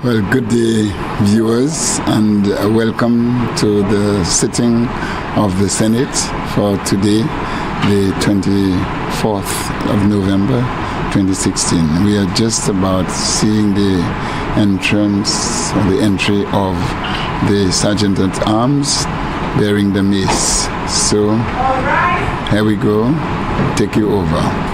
Well, good day, viewers, and welcome to the sitting of the Senate for today, the 24th of November, 2016. We are just about seeing the entrance, or the entry of the Sergeant at Arms bearing the mace. So, here we go. Take you over.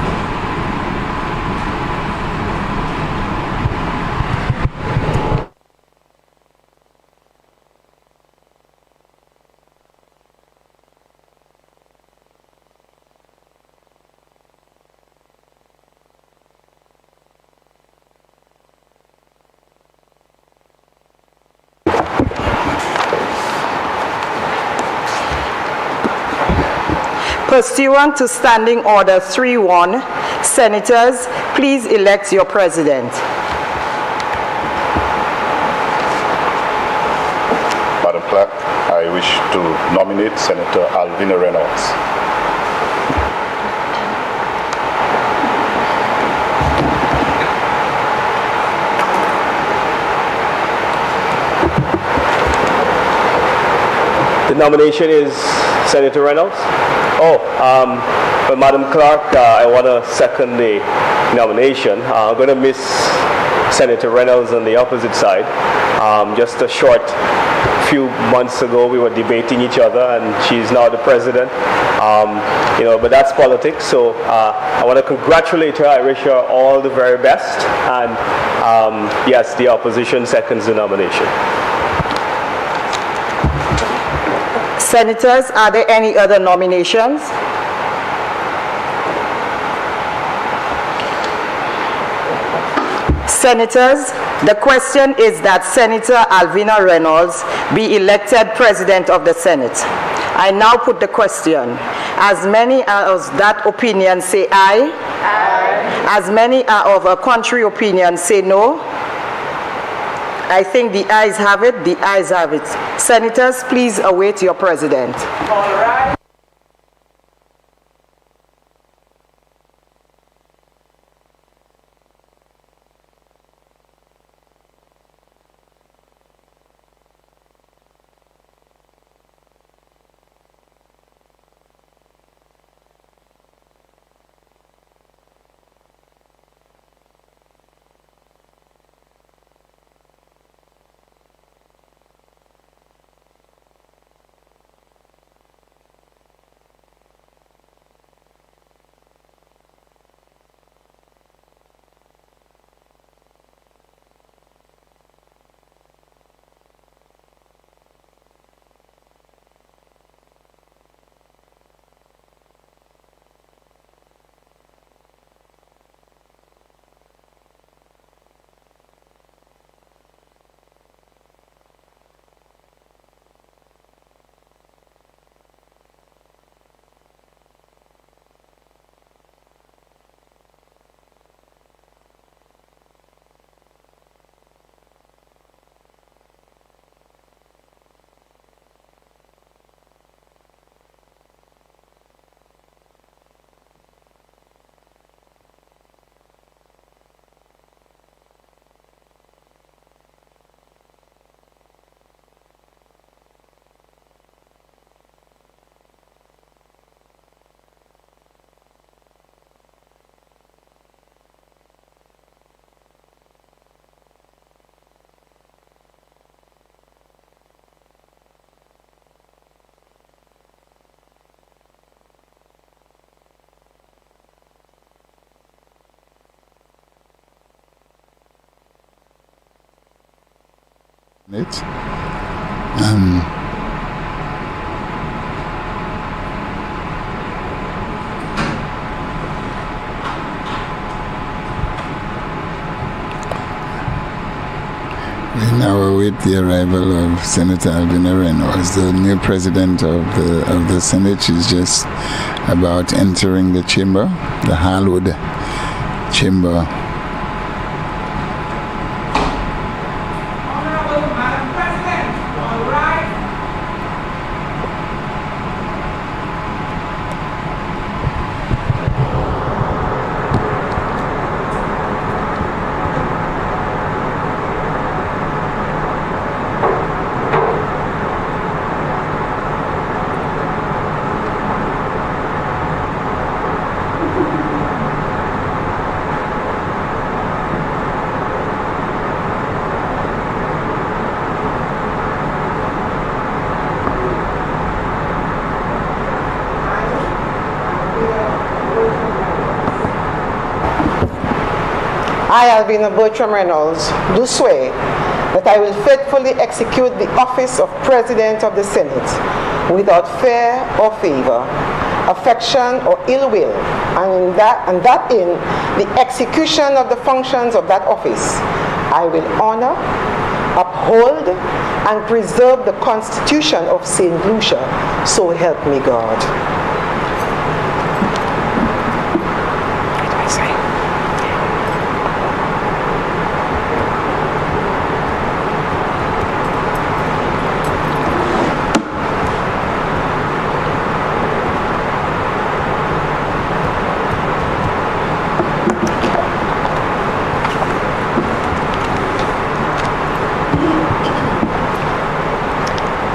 Pursuant to Standing Order 3-1, Senators, please elect your President. Madam Clerk, I wish to nominate Senator Alvina Reynolds. The nomination is Senator Reynolds. But Madam Clerk, I want to second the nomination. I'm going to miss Senator Reynolds on the opposite side. Just a short few months ago, we were debating each other, and she's now the president. But that's politics. So I want to congratulate her. I wish her all the very best. And yes, the opposition seconds the nomination. Senators, are there any other nominations? Senators, the question is that Senator Alvina Reynolds be elected President of the Senate. I now put the question. As many are of that opinion say aye. Aye. As many are of a contrary opinion say no. I think the ayes have it. The ayes have it. Senators, please await your President. All right. We now await the arrival of Senator Alvina Reynolds, the new president of the Senate. She's just about entering the chamber, the hallowed chamber. I, Alvina Bertram Reynolds, do swear that I will faithfully execute the office of President of the Senate without fear or favor, affection or ill will, and that in the execution of the functions of that office, I will honor, uphold, and preserve the Constitution of St. Lucia, so help me God.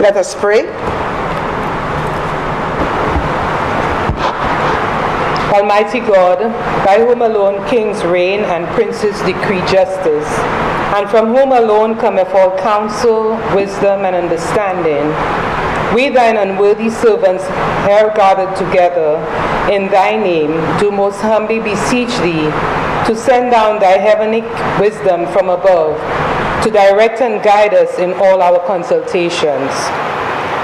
Let us pray. Almighty God, by whom alone kings reign and princes decree justice, and from whom alone cometh all counsel, wisdom, and understanding, we thine unworthy servants here gathered together in thy name do most humbly beseech thee to send down thy heavenly wisdom from above, to direct and guide us in all our consultations.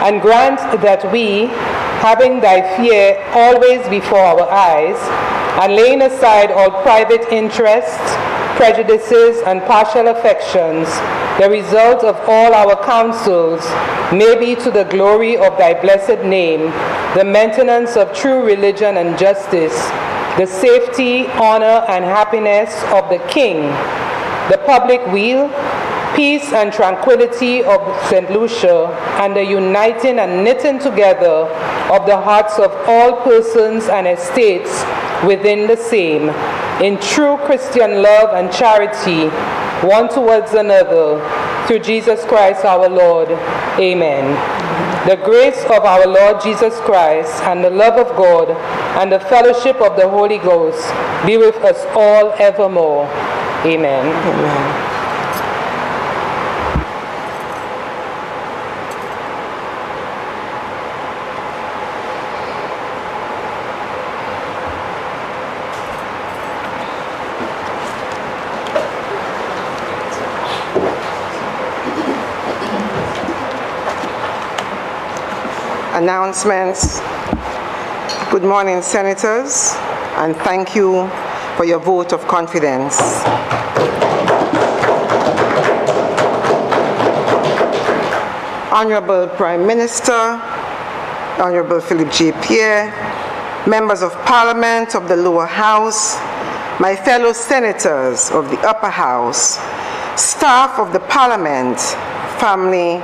And grant that we, having thy fear always before our eyes, and laying aside all private interests, prejudices, and partial affections, the result of all our counsels may be to the glory of thy blessed name, the maintenance of true religion and justice, the safety, honor, and happiness of the King, the public weal, peace and tranquility of St. Lucia, and the uniting and knitting together of the hearts of all persons and estates within the same, in true Christian love and charity, one towards another, through Jesus Christ our Lord. Amen. The grace of our Lord Jesus Christ, and the love of God, and the fellowship of the Holy Ghost be with us all evermore. Amen. Amen. Announcements. Good morning, Senators, and thank you for your vote of confidence. Honorable Prime Minister, Honorable Philip J. Pierre, Members of Parliament of the Lower House, my fellow Senators of the Upper House, staff of the Parliament, family,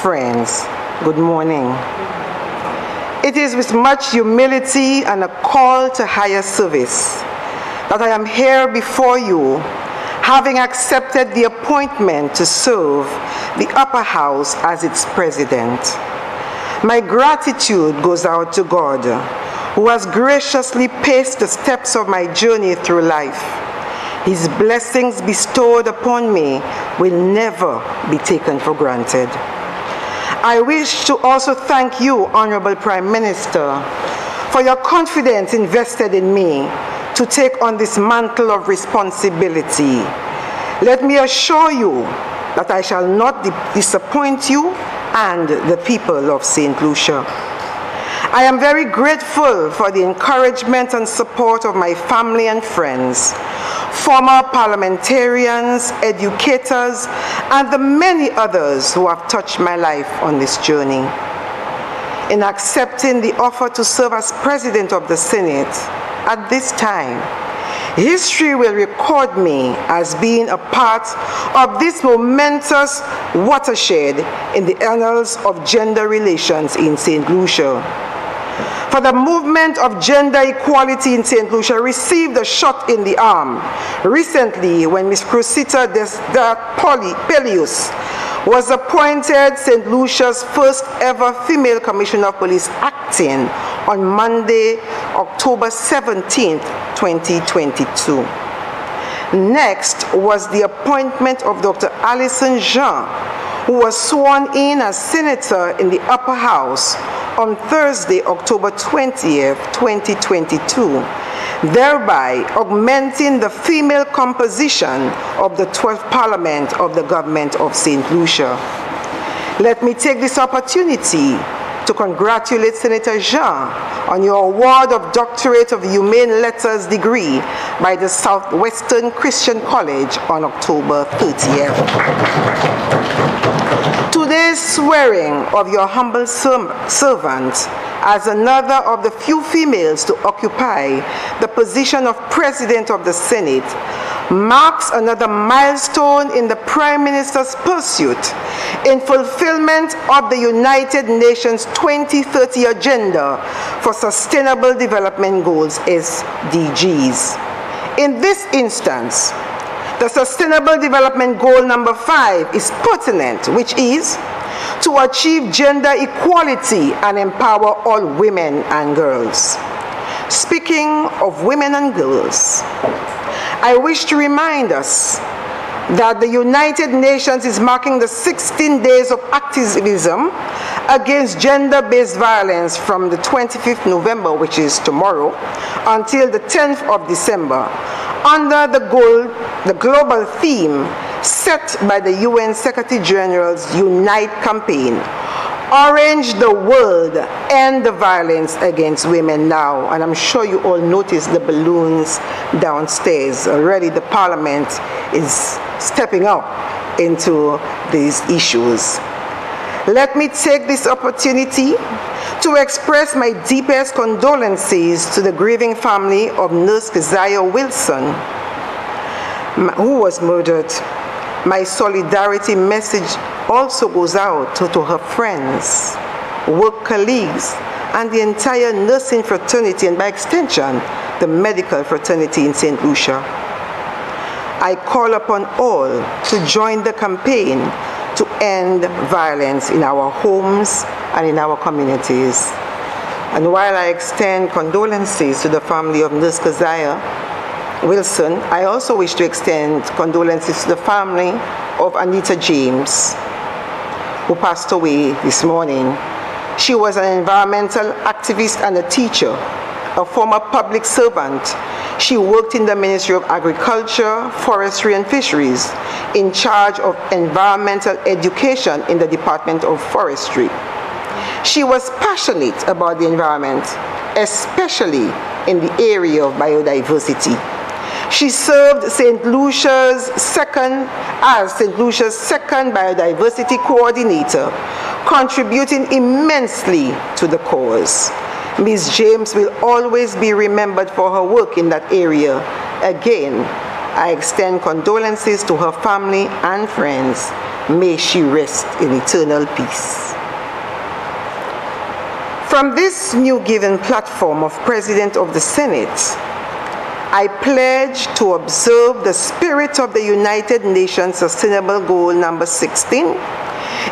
friends, good morning. It is with much humility and a call to higher service that I am here before you, having accepted the appointment to serve the Upper House as its President. My gratitude goes out to God, who has graciously paced the steps of my journey through life. His blessings bestowed upon me will never be taken for granted. I wish to also thank you, Honorable Prime Minister, for your confidence invested in me to take on this mantle of responsibility. Let me assure you that I shall not disappoint you and the people of St. Lucia. I am very grateful for the encouragement and support of my family and friends, former parliamentarians, educators, and the many others who have touched my life on this journey. In accepting the offer to serve as President of the Senate at this time, history will record me as being a part of this momentous watershed in the annals of gender relations in St. Lucia. For the movement of gender equality in St. Lucia received a shot in the arm recently when Ms. Cressida Pelius was appointed St. Lucia's first ever female Commissioner of Police, acting on Monday, October 17, 2022. Next was the appointment of Dr. Alison Jean, who was sworn in as Senator in the Upper House on Thursday, October 20th, 2022. thereby augmenting the female composition of the 12th Parliament of the Government of St. Lucia. Let me take this opportunity to congratulate Senator Jean on your award of Doctorate of Humane Letters degree by the Southwestern Christian College on October 30th. Today's swearing of your humble servant as another of the few females to occupy the position of President of the Senate marks another milestone in the Prime Minister's pursuit in fulfillment of the United Nations 2030 Agenda for Sustainable Development Goals, SDGs. In this instance, the Sustainable Development Goal number 5 is pertinent, which is to achieve gender equality and empower all women and girls. Speaking of women and girls, I wish to remind us that the United Nations is marking the 16 days of activism against gender-based violence from the 25th November, which is tomorrow, until the 10th of December, under the global theme set by the UN Secretary General's Unite campaign, Orange the World, End the Violence Against Women Now. And I'm sure you all noticed the balloons downstairs. Already the Parliament is stepping up into these issues. Let me take this opportunity to express my deepest condolences to the grieving family of Nurse Keziah Wilson, who was murdered. My solidarity message also goes out to her friends, work colleagues, and the entire nursing fraternity, and by extension, the medical fraternity in St. Lucia. I call upon all to join the campaign to end violence in our homes and in our communities. And while I extend condolences to the family of Nurse Keziah Wilson, I also wish to extend condolences to the family of Anita James, who passed away this morning. She was an environmental activist and a teacher, a former public servant. She worked in the Ministry of Agriculture, Forestry and Fisheries, in charge of environmental education in the Department of Forestry. She was passionate about the environment, especially in the area of biodiversity. She served St. Lucia's second biodiversity coordinator, contributing immensely to the cause. Ms. James will always be remembered for her work in that area. Again, I extend condolences to her family and friends. May she rest in eternal peace. From this new given platform of President of the Senate, I pledge to observe the spirit of the United Nations Sustainable Goal number 16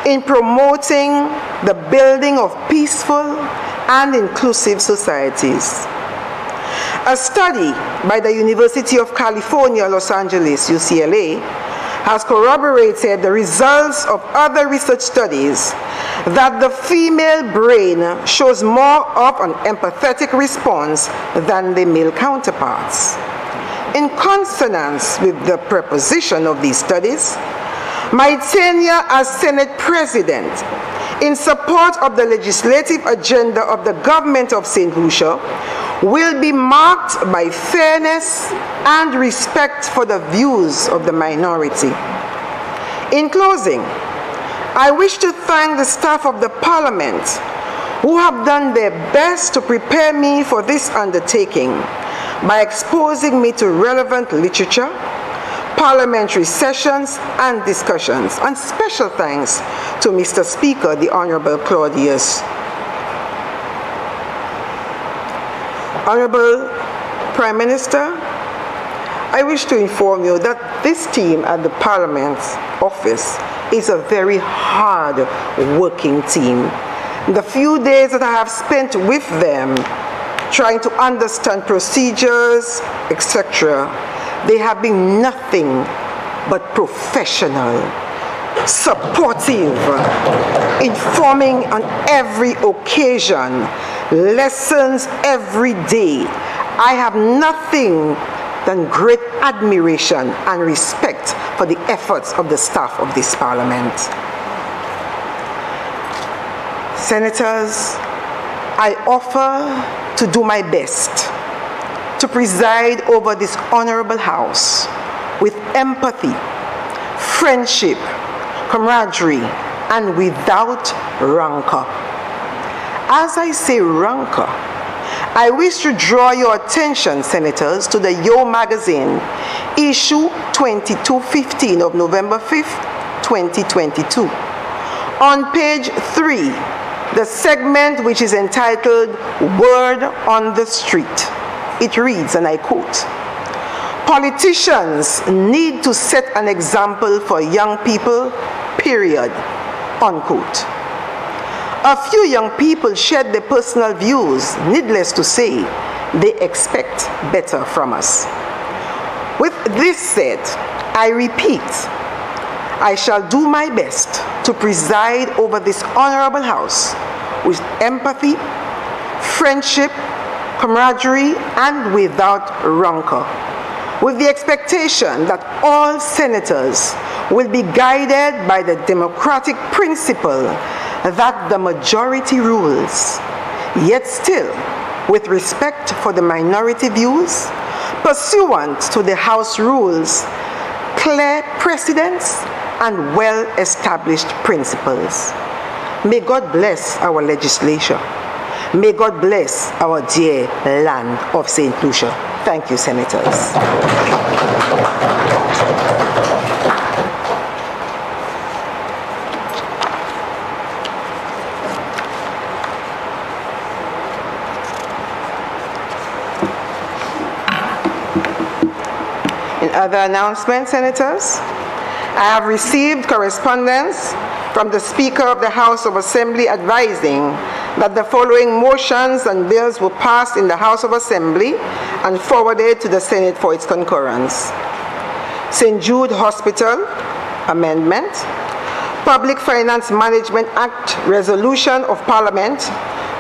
in promoting the building of peaceful and inclusive societies. A study by the University of California, Los Angeles, UCLA, has corroborated the results of other research studies that the female brain shows more of an empathetic response than the male counterparts. In consonance with the proposition of these studies, my tenure as Senate President in support of the legislative agenda of the government of St. Lucia will be marked by fairness and respect for the views of the minority. In closing, I wish to thank the staff of the Parliament who have done their best to prepare me for this undertaking by exposing me to relevant literature, parliamentary sessions and discussions, and special thanks to Mr. Speaker, the Honorable Claudius. Honorable Prime Minister, I wish to inform you that this team at the Parliament's office is a very hard working team. The few days that I have spent with them trying to understand procedures, etc., they have been nothing but professional, supportive, informing on every occasion, lessons every day, I have nothing than great admiration and respect for the efforts of the staff of this Parliament. Senators, I offer to do my best to preside over this honorable House with empathy, friendship, camaraderie, and without rancor. As I say rancor, I wish to draw your attention, Senators, to the Yo magazine, issue 2215 of November 5th, 2022. On page 3, the segment which is entitled Word on the Street. It reads, and I quote, "Politicians need to set an example for young people, period," unquote. A few young people shared their personal views. Needless to say, they expect better from us. With this said, I repeat, I shall do my best to preside over this honorable House with empathy, friendship, camaraderie, and without rancor, with the expectation that all senators will be guided by the democratic principle that the majority rules, yet still with respect for the minority views, pursuant to the House rules, clear precedents, and well-established principles. May God bless our legislature. May God bless our dear land of St. Lucia. Thank you, Senators. In other announcements, Senators, I have received correspondence from the Speaker of the House of Assembly advising that the following motions and bills were passed in the House of Assembly and forwarded to the Senate for its concurrence. St. Jude Hospital Amendment, Public Finance Management Act Resolution of Parliament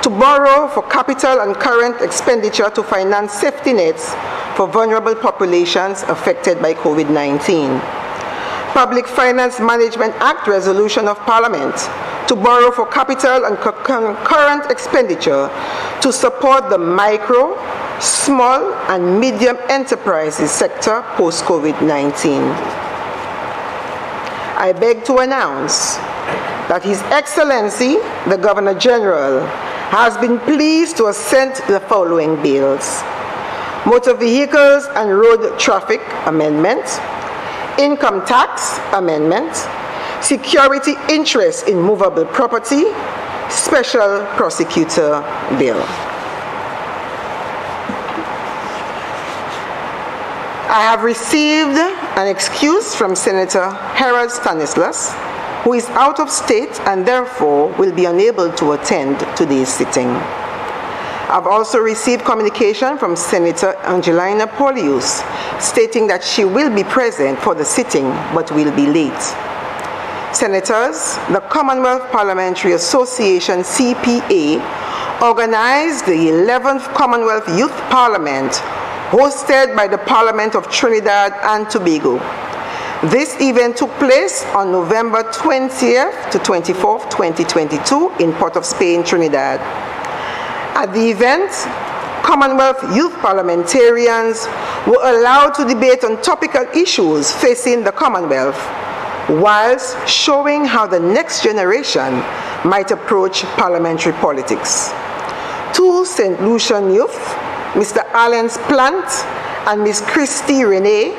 to borrow for capital and current expenditure to finance safety nets for vulnerable populations affected by COVID-19. Public Finance Management Act Resolution of Parliament to borrow for capital and concurrent expenditure to support the micro, small, and medium enterprises sector post-COVID-19. I beg to announce that His Excellency, the Governor General, has been pleased to assent the following bills: Motor Vehicles and Road Traffic Amendment, Income Tax Amendment, Security Interest in Movable Property, Special Prosecutor Bill. I have received an excuse from Senator Harold Stanislaus, who is out of state and therefore will be unable to attend today's sitting. I've also received communication from Senator Angelina Paulius stating that she will be present for the sitting but will be late. Senators, the Commonwealth Parliamentary Association CPA organized the 11th Commonwealth Youth Parliament hosted by the Parliament of Trinidad and Tobago. This event took place on November 20th to 24th, 2022 in Port of Spain, Trinidad. At the event, Commonwealth youth parliamentarians were allowed to debate on topical issues facing the Commonwealth, whilst showing how the next generation might approach parliamentary politics. Two St. Lucian youth, Mr. Alan Plant and Ms. Christy Renee,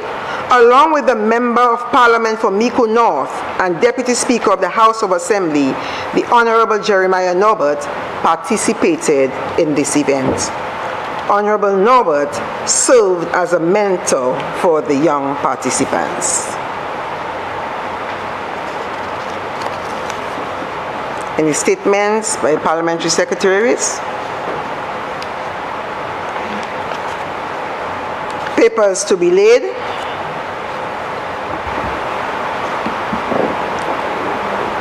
along with the Member of Parliament for Mico North and Deputy Speaker of the House of Assembly, the Honorable Jeremiah Norbert, participated in this event. Honorable Norbert served as a mentor for the young participants. Any statements by parliamentary secretaries? Papers to be laid.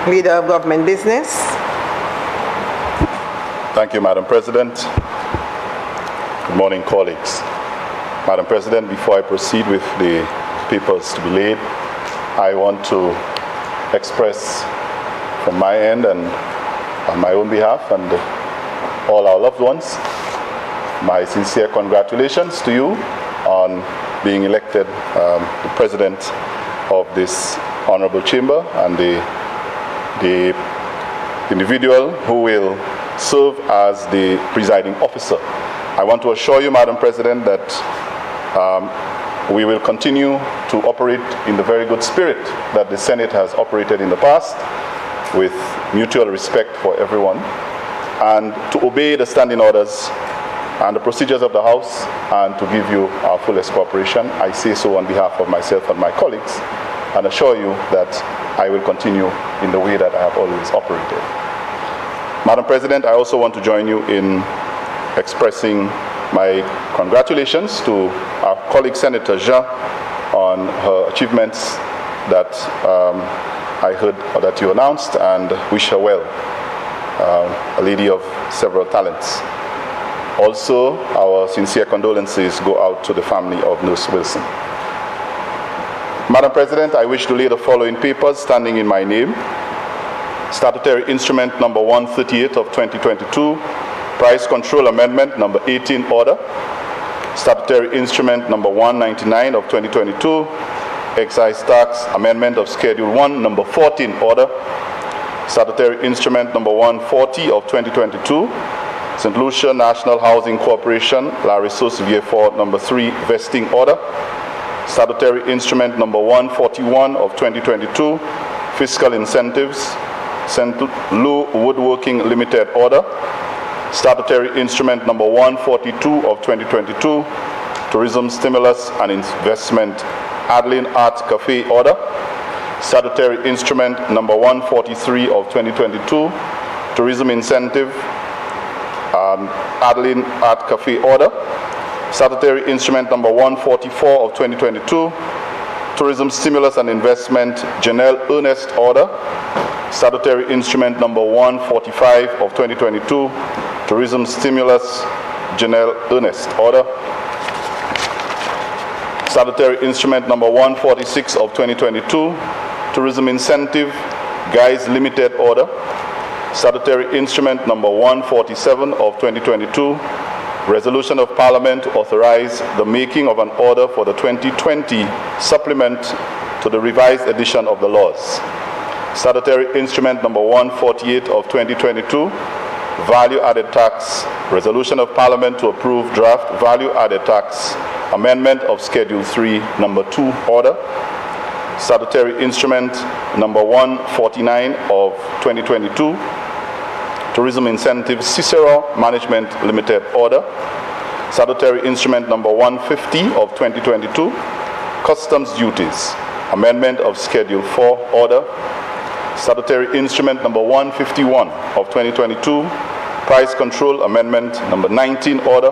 Leader of Government Business. Thank you, Madam President. Good morning, colleagues. Madam President, before I proceed with the papers to be laid, I want to express from my end and on my own behalf and all our loved ones my sincere congratulations to you on being elected the President of this Honorable Chamber and the individual who will serve as the presiding officer. I want to assure you, Madam President, that we will continue to operate in the very good spirit that the Senate has operated in the past, with mutual respect for everyone, and to obey the standing orders and the procedures of the House, and to give you our fullest cooperation. I say so on behalf of myself and my colleagues, and assure you that I will continue in the way that I have always operated. Madam President, I also want to join you in expressing my congratulations to our colleague Senator Jean on her achievements that I heard that you announced, and wish her well, a lady of several talents. Also, our sincere condolences go out to the family of Nurse Wilson. Madam President, I wish to lay the following papers standing in my name. Statutory Instrument Number 138 of 2022, Price Control Amendment Number 18 Order. Statutory Instrument Number 199 of 2022, Excise Tax Amendment of Schedule 1 Number 14 Order. Statutory Instrument Number 140 of 2022, St. Lucia National Housing Corporation, La Ressource Vieux Number 3 Vesting Order. Statutory Instrument Number 141 of 2022, Fiscal Incentives, St. Lou Woodworking Limited Order. Statutory Instrument Number 142 of 2022, Tourism Stimulus and Investment Adeline Art Cafe Order. Statutory Instrument Number 143 of 2022, Tourism Incentive Adeline Art Cafe Order. Statutory Instrument Number 144 of 2022, Tourism Stimulus and Investment Janelle Ernest Order. Statutory Instrument Number 145 of 2022, Tourism Stimulus Janelle Ernest Order. Statutory Instrument Number 146 of 2022, Tourism Incentive Guys Limited Order. Statutory Instrument Number 147 of 2022, Resolution of Parliament to authorize the making of an order for the 2020 supplement to the revised edition of the laws. Statutory Instrument Number 148 of 2022, Value Added Tax, Resolution of Parliament to approve draft Value Added Tax Amendment of Schedule 3 Number 2 Order. Statutory Instrument Number 149 of 2022, Tourism Incentive Cicero Management Limited Order. Statutory Instrument Number 150 of 2022, Customs Duties Amendment of Schedule 4 Order. Statutory Instrument Number 151 of 2022, Price Control Amendment Number 19 Order.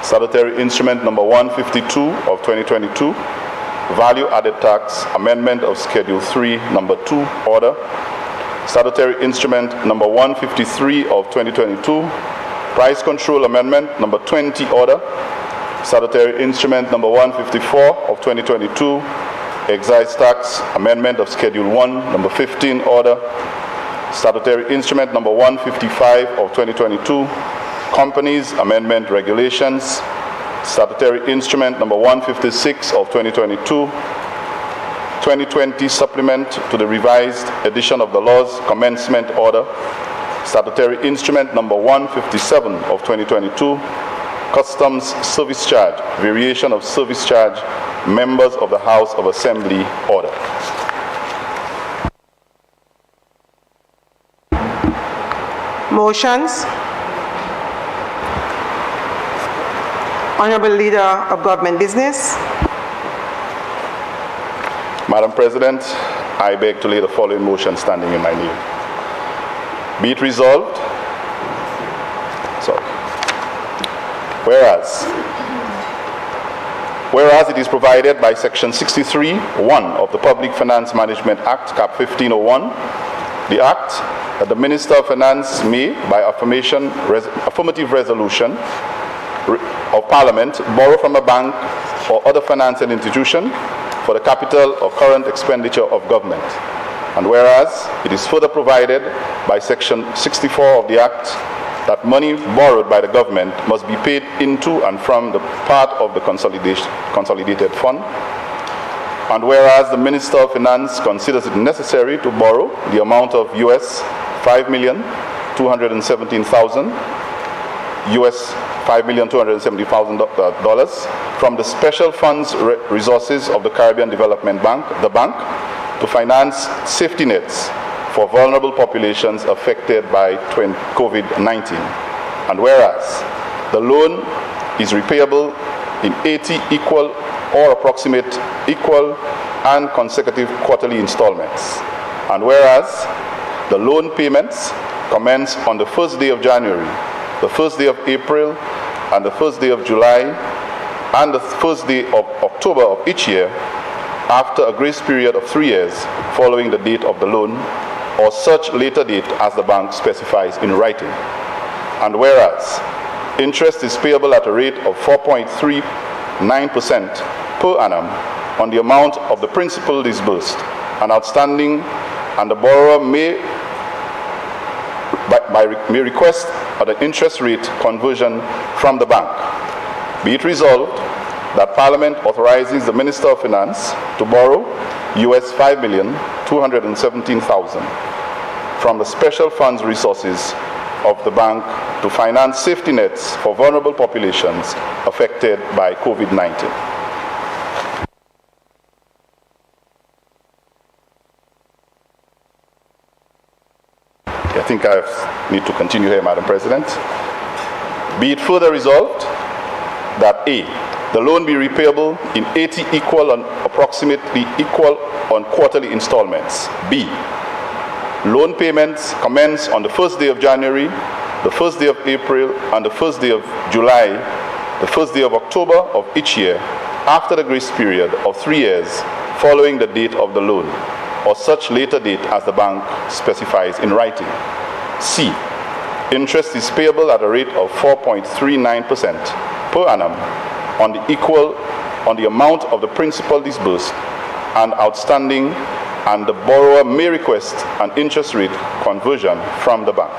Statutory Instrument Number 152 of 2022, Value Added Tax Amendment of Schedule 3 Number 2 Order. Statutory Instrument Number 153 of 2022, Price Control Amendment Number 20 Order. Statutory Instrument Number 154 of 2022, Excise Tax Amendment of Schedule 1 Number 15 Order. Statutory Instrument Number 155 of 2022, Companies Amendment Regulations. Statutory Instrument Number 156 of 2022, 2020 Supplement to the Revised Edition of the Laws Commencement Order. Statutory Instrument Number 157 of 2022, Customs Service Charge, Variation of Service Charge, Members of the House of Assembly Order. Motions. Honorable Leader of Government Business. Madam President, I beg to lay the following motion standing in my name. Be it resolved, whereas it is provided by Section 63(1) of the Public Finance Management Act, Cap 1501, the Act that the Minister of Finance may, by affirmative resolution, of Parliament borrow from a bank or other financial institution for the capital or current expenditure of government. And whereas it is further provided by Section 64 of the Act that money borrowed by the government must be paid into and from the part of the consolidated fund. And whereas the Minister of Finance considers it necessary to borrow the amount of US $5,217,000, US $5,270,000 from the special funds resources of the Caribbean Development Bank, the bank, to finance safety nets for vulnerable populations affected by COVID-19. And whereas the loan is repayable in 80 equal or approximate equal and consecutive quarterly installments. And whereas the loan payments commence on the first day of January, the first day of April, and the first day of July, and the first day of October of each year, after a grace period of 3 years following the date of the loan, or such later date as the bank specifies in writing. And whereas interest is payable at a rate of 4.39% per annum on the amount of the principal disbursed and outstanding, and the borrower may request an interest rate conversion from the bank. Be it resolved that Parliament authorizes the Minister of Finance to borrow US $5,217,000 from the special funds resources of the bank to finance safety nets for vulnerable populations affected by COVID-19. I think I need to continue here, Madam President. Be it further resolved that A, the loan be repayable in 80 equal and approximately equal on quarterly installments. B, loan payments commence on the first day of January, the first day of April, and the first day of July, the first day of October of each year, after the grace period of 3 years following the date of the loan, or such later date as the bank specifies in writing. C, interest is payable at a rate of 4.39% per annum on the amount of the principal disbursed and outstanding, and the borrower may request an interest rate conversion from the bank.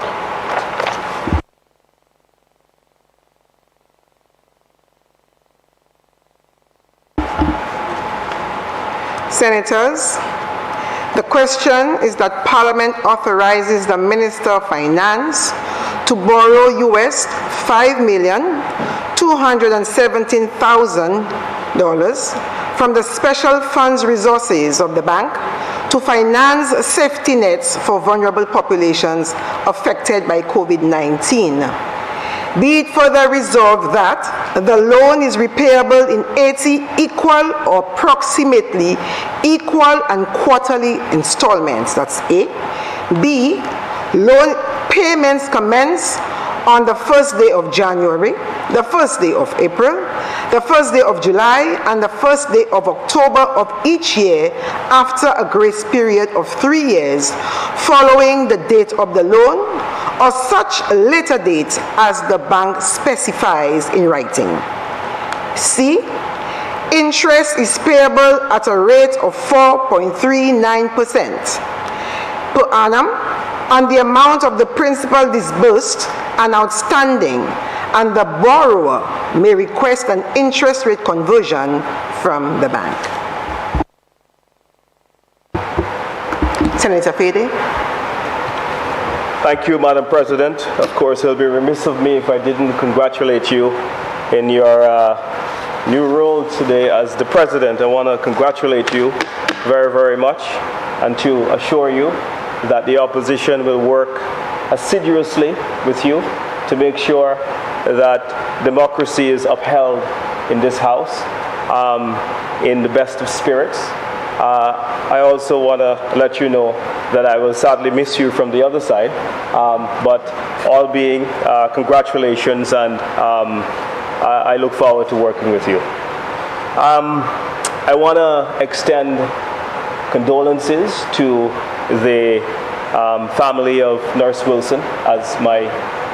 Senators, the question is that Parliament authorizes the Minister of Finance to borrow US $5,217,000 from the special funds resources of the bank to finance safety nets for vulnerable populations affected by COVID-19. Be it further resolved that the loan is repayable in 80 equal or approximately equal and quarterly installments. That's A. B, loan payments commence on the first day of January, the first day of April, the first day of July, and the first day of October of each year after a grace period of 3 years following the date of the loan, or such later date as the bank specifies in writing. C, interest is payable at a rate of 4.39% per annum on the amount of the principal disbursed and outstanding, and the borrower may request an interest rate conversion from the bank. Senator Fede. Thank you, Madam President. Of course, it would be remiss of me if I didn't congratulate you in your new role today as the President. I want to congratulate you very, very much, and to assure you that the opposition will work assiduously with you to make sure that democracy is upheld in this House in the best of spirits. I also want to let you know that I will sadly miss you from the other side, but all being congratulations, and I look forward to working with you. I want to extend condolences to the family of Nurse Wilson, as my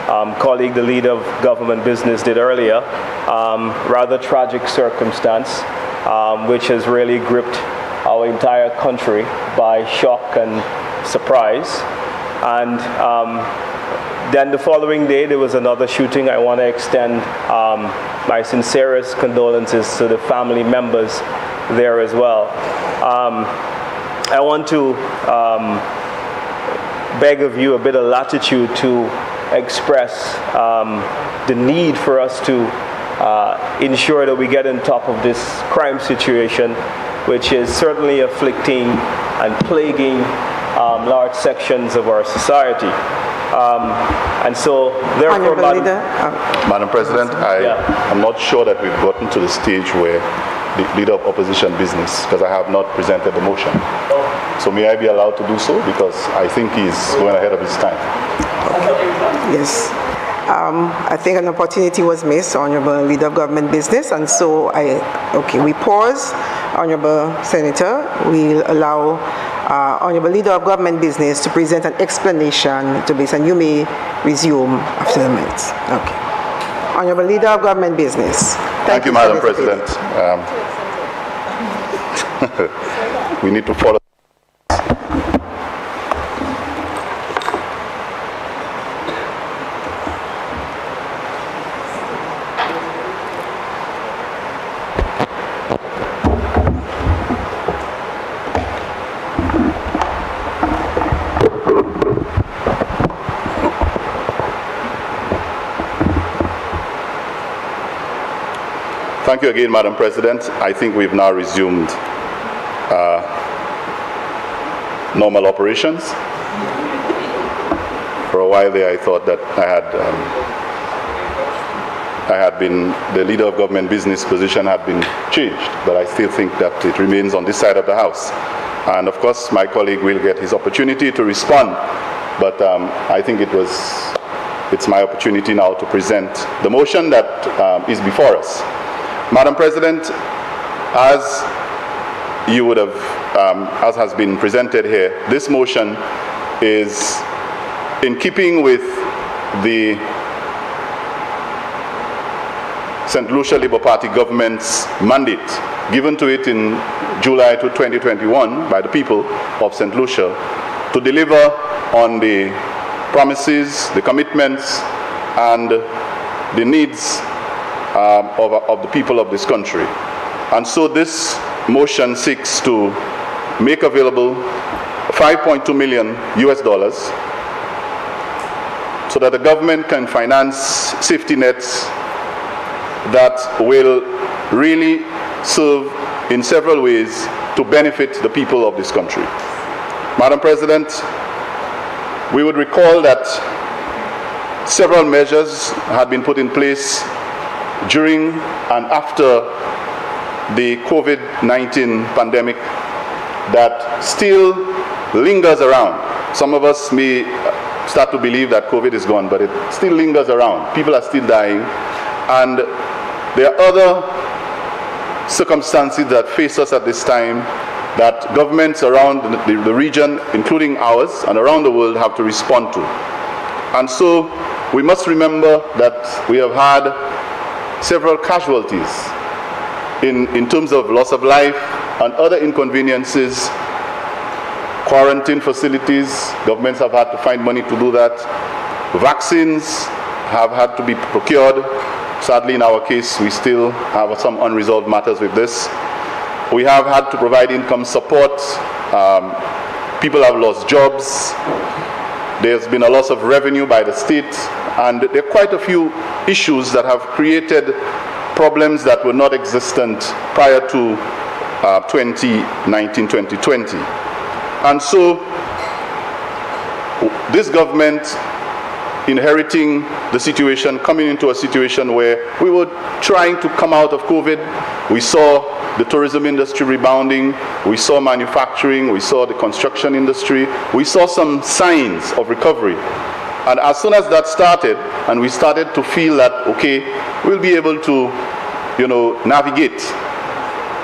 colleague, the leader of government business, did earlier, rather tragic circumstance, which has really gripped our entire country by shock and surprise. And then the following day, there was another shooting. I want to extend my sincerest condolences to the family members there as well. I want to beg of you a bit of latitude to express the need for us to ensure that we get on top of this crime situation, which is certainly afflicting and plaguing large sections of our society. And so, therefore, Madam President, I'm not sure that we've gotten to the stage where the leader of opposition business, because I have not presented the motion. So may I be allowed to do so, because I think he's going ahead of his time. Yes. I think an opportunity was missed, Honorable Leader of Government Business, and so we pause. Honorable Senator, we'll allow Honorable Leader of Government Business to present an explanation to this, and you may resume after the minutes. Okay. Honorable Leader of Government Business. Thank you, Madam President. We need to follow. Thank you again, Madam President. I think we've now resumed normal operations. For a while there, I thought that I had been, the leader of government business position had been changed, but I still think that it remains on this side of the House. And of course, my colleague will get his opportunity to respond, but I think it's my opportunity now to present the motion that is before us. Madam President, as you would have, as has been presented here, this motion is in keeping with the St. Lucia Labour Party government's mandate given to it in July 2021 by the people of St. Lucia to deliver on the promises, the commitments, and the needs of the people of this country. And so this motion seeks to make available $5.2 million so that the government can finance safety nets that will really serve in several ways to benefit the people of this country. Madam President, we would recall that several measures had been put in place during and after the COVID-19 pandemic that still lingers around. Some of us may start to believe that COVID is gone, but it still lingers around. People are still dying, and there are other circumstances that face us at this time that governments around the region, including ours, and around the world have to respond to. And so we must remember that we have had several casualties in terms of loss of life and other inconveniences. Quarantine facilities, governments have had to find money to do that. Vaccines have had to be procured. Sadly, in our case, we still have some unresolved matters with this. We have had to provide income support. People have lost jobs. There's been a loss of revenue by the state. And there are quite a few issues that have created problems that were not existent prior to 2019-2020. And so this government, inheriting the situation, coming into a situation where we were trying to come out of COVID. We saw the tourism industry rebounding, we saw manufacturing, we saw the construction industry, we saw some signs of recovery. And as soon as that started, and we started to feel that, okay, we'll be able to, navigate,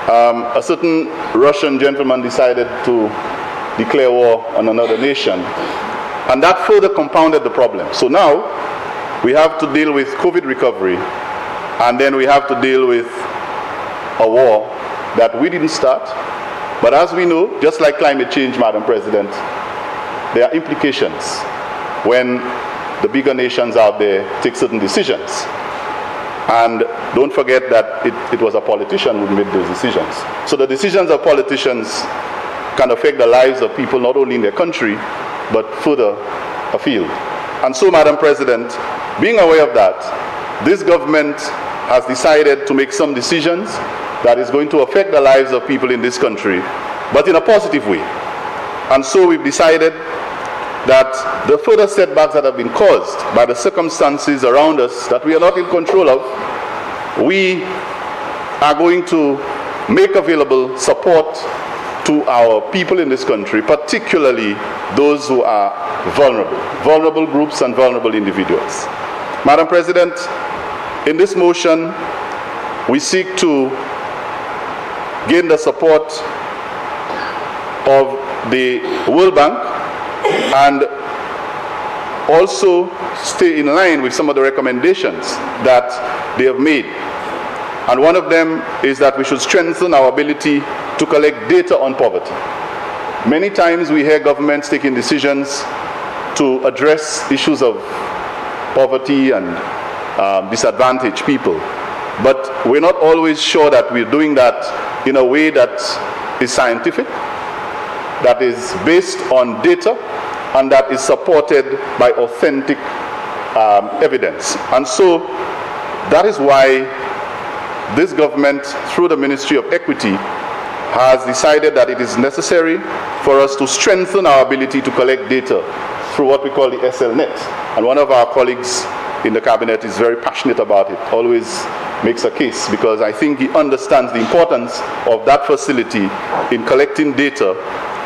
a certain Russian gentleman decided to declare war on another nation. And that further compounded the problem. So now, We have to deal with COVID recovery, and then we have to deal with a war that we didn't start. But as we know, just like climate change, Madam President, there are implications when the bigger nations out there take certain decisions. And don't forget that it was a politician who made those decisions. So the decisions of politicians can affect the lives of people not only in their country, but further afield. And so, Madam President, being aware of that, this government has decided to make some decisions that is going to affect the lives of people in this country, but in a positive way. And so we've decided that the further setbacks that have been caused by the circumstances around us that we are not in control of, we are going to make available support to our people in this country, particularly those who are vulnerable groups and vulnerable individuals. Madam President, in this motion, we seek to gain the support of the World Bank and also stay in line with some of the recommendations that they have made. And one of them is that we should strengthen our ability to collect data on poverty. Many times we hear governments taking decisions to address issues of poverty and disadvantaged people, but we're not always sure that we're doing that in a way that is scientific, that is based on data, and that is supported by authentic evidence. And so that is why this government, through the Ministry of Equity, has decided that it is necessary for us to strengthen our ability to collect data through what we call the SLNet. And one of our colleagues in the cabinet is very passionate about it, always makes a case, because I think he understands the importance of that facility in collecting data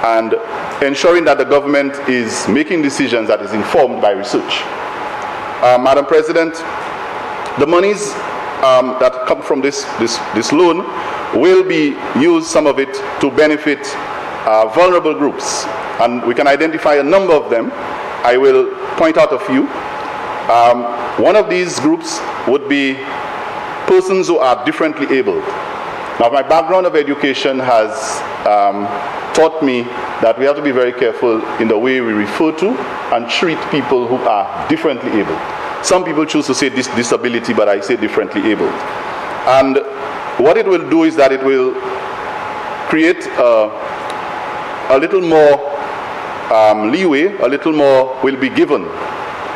and ensuring that the government is making decisions that is informed by research. Madam President, the monies that come from this loan will be used, some of it, to benefit vulnerable groups. And we can identify a number of them. I will point out a few. One of these groups would be persons who are differently abled. Now, my background of education has taught me that we have to be very careful in the way we refer to and treat people who are differently abled. Some people choose to say disability, but I say differently abled. And what it will do is that it will create a little more leeway, a little more will be given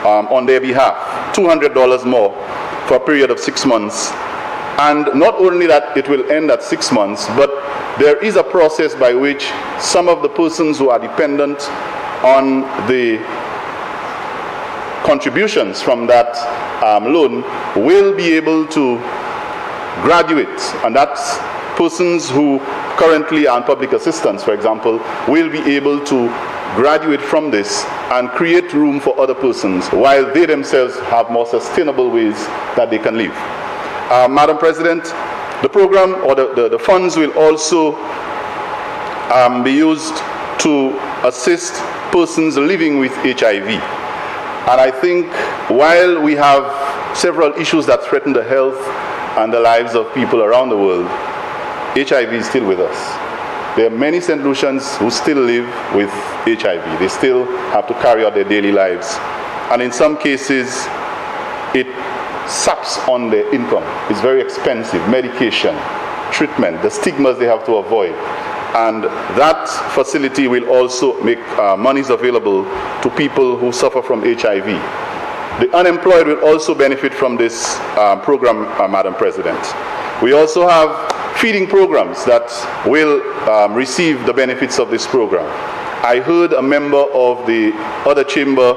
on their behalf, $200 more for a period of 6 months. And not only that it will end at 6 months, but there is a process by which some of the persons who are dependent on the contributions from that loan will be able to graduate, and that's persons who currently are on public assistance, for example, will be able to graduate from this and create room for other persons while they themselves have more sustainable ways that they can live. Madam President, the program or the funds will also be used to assist persons living with HIV. And I think while we have several issues that threaten the health and the lives of people around the world, HIV is still with us. There are many St. Lucians who still live with HIV. They still have to carry out their daily lives. And in some cases, it saps on their income. It's very expensive. Medication, treatment, the stigmas they have to avoid. And that facility will also make monies available to people who suffer from HIV. The unemployed will also benefit from this program, Madam President. We also have feeding programs that will receive the benefits of this program. I heard a member of the other chamber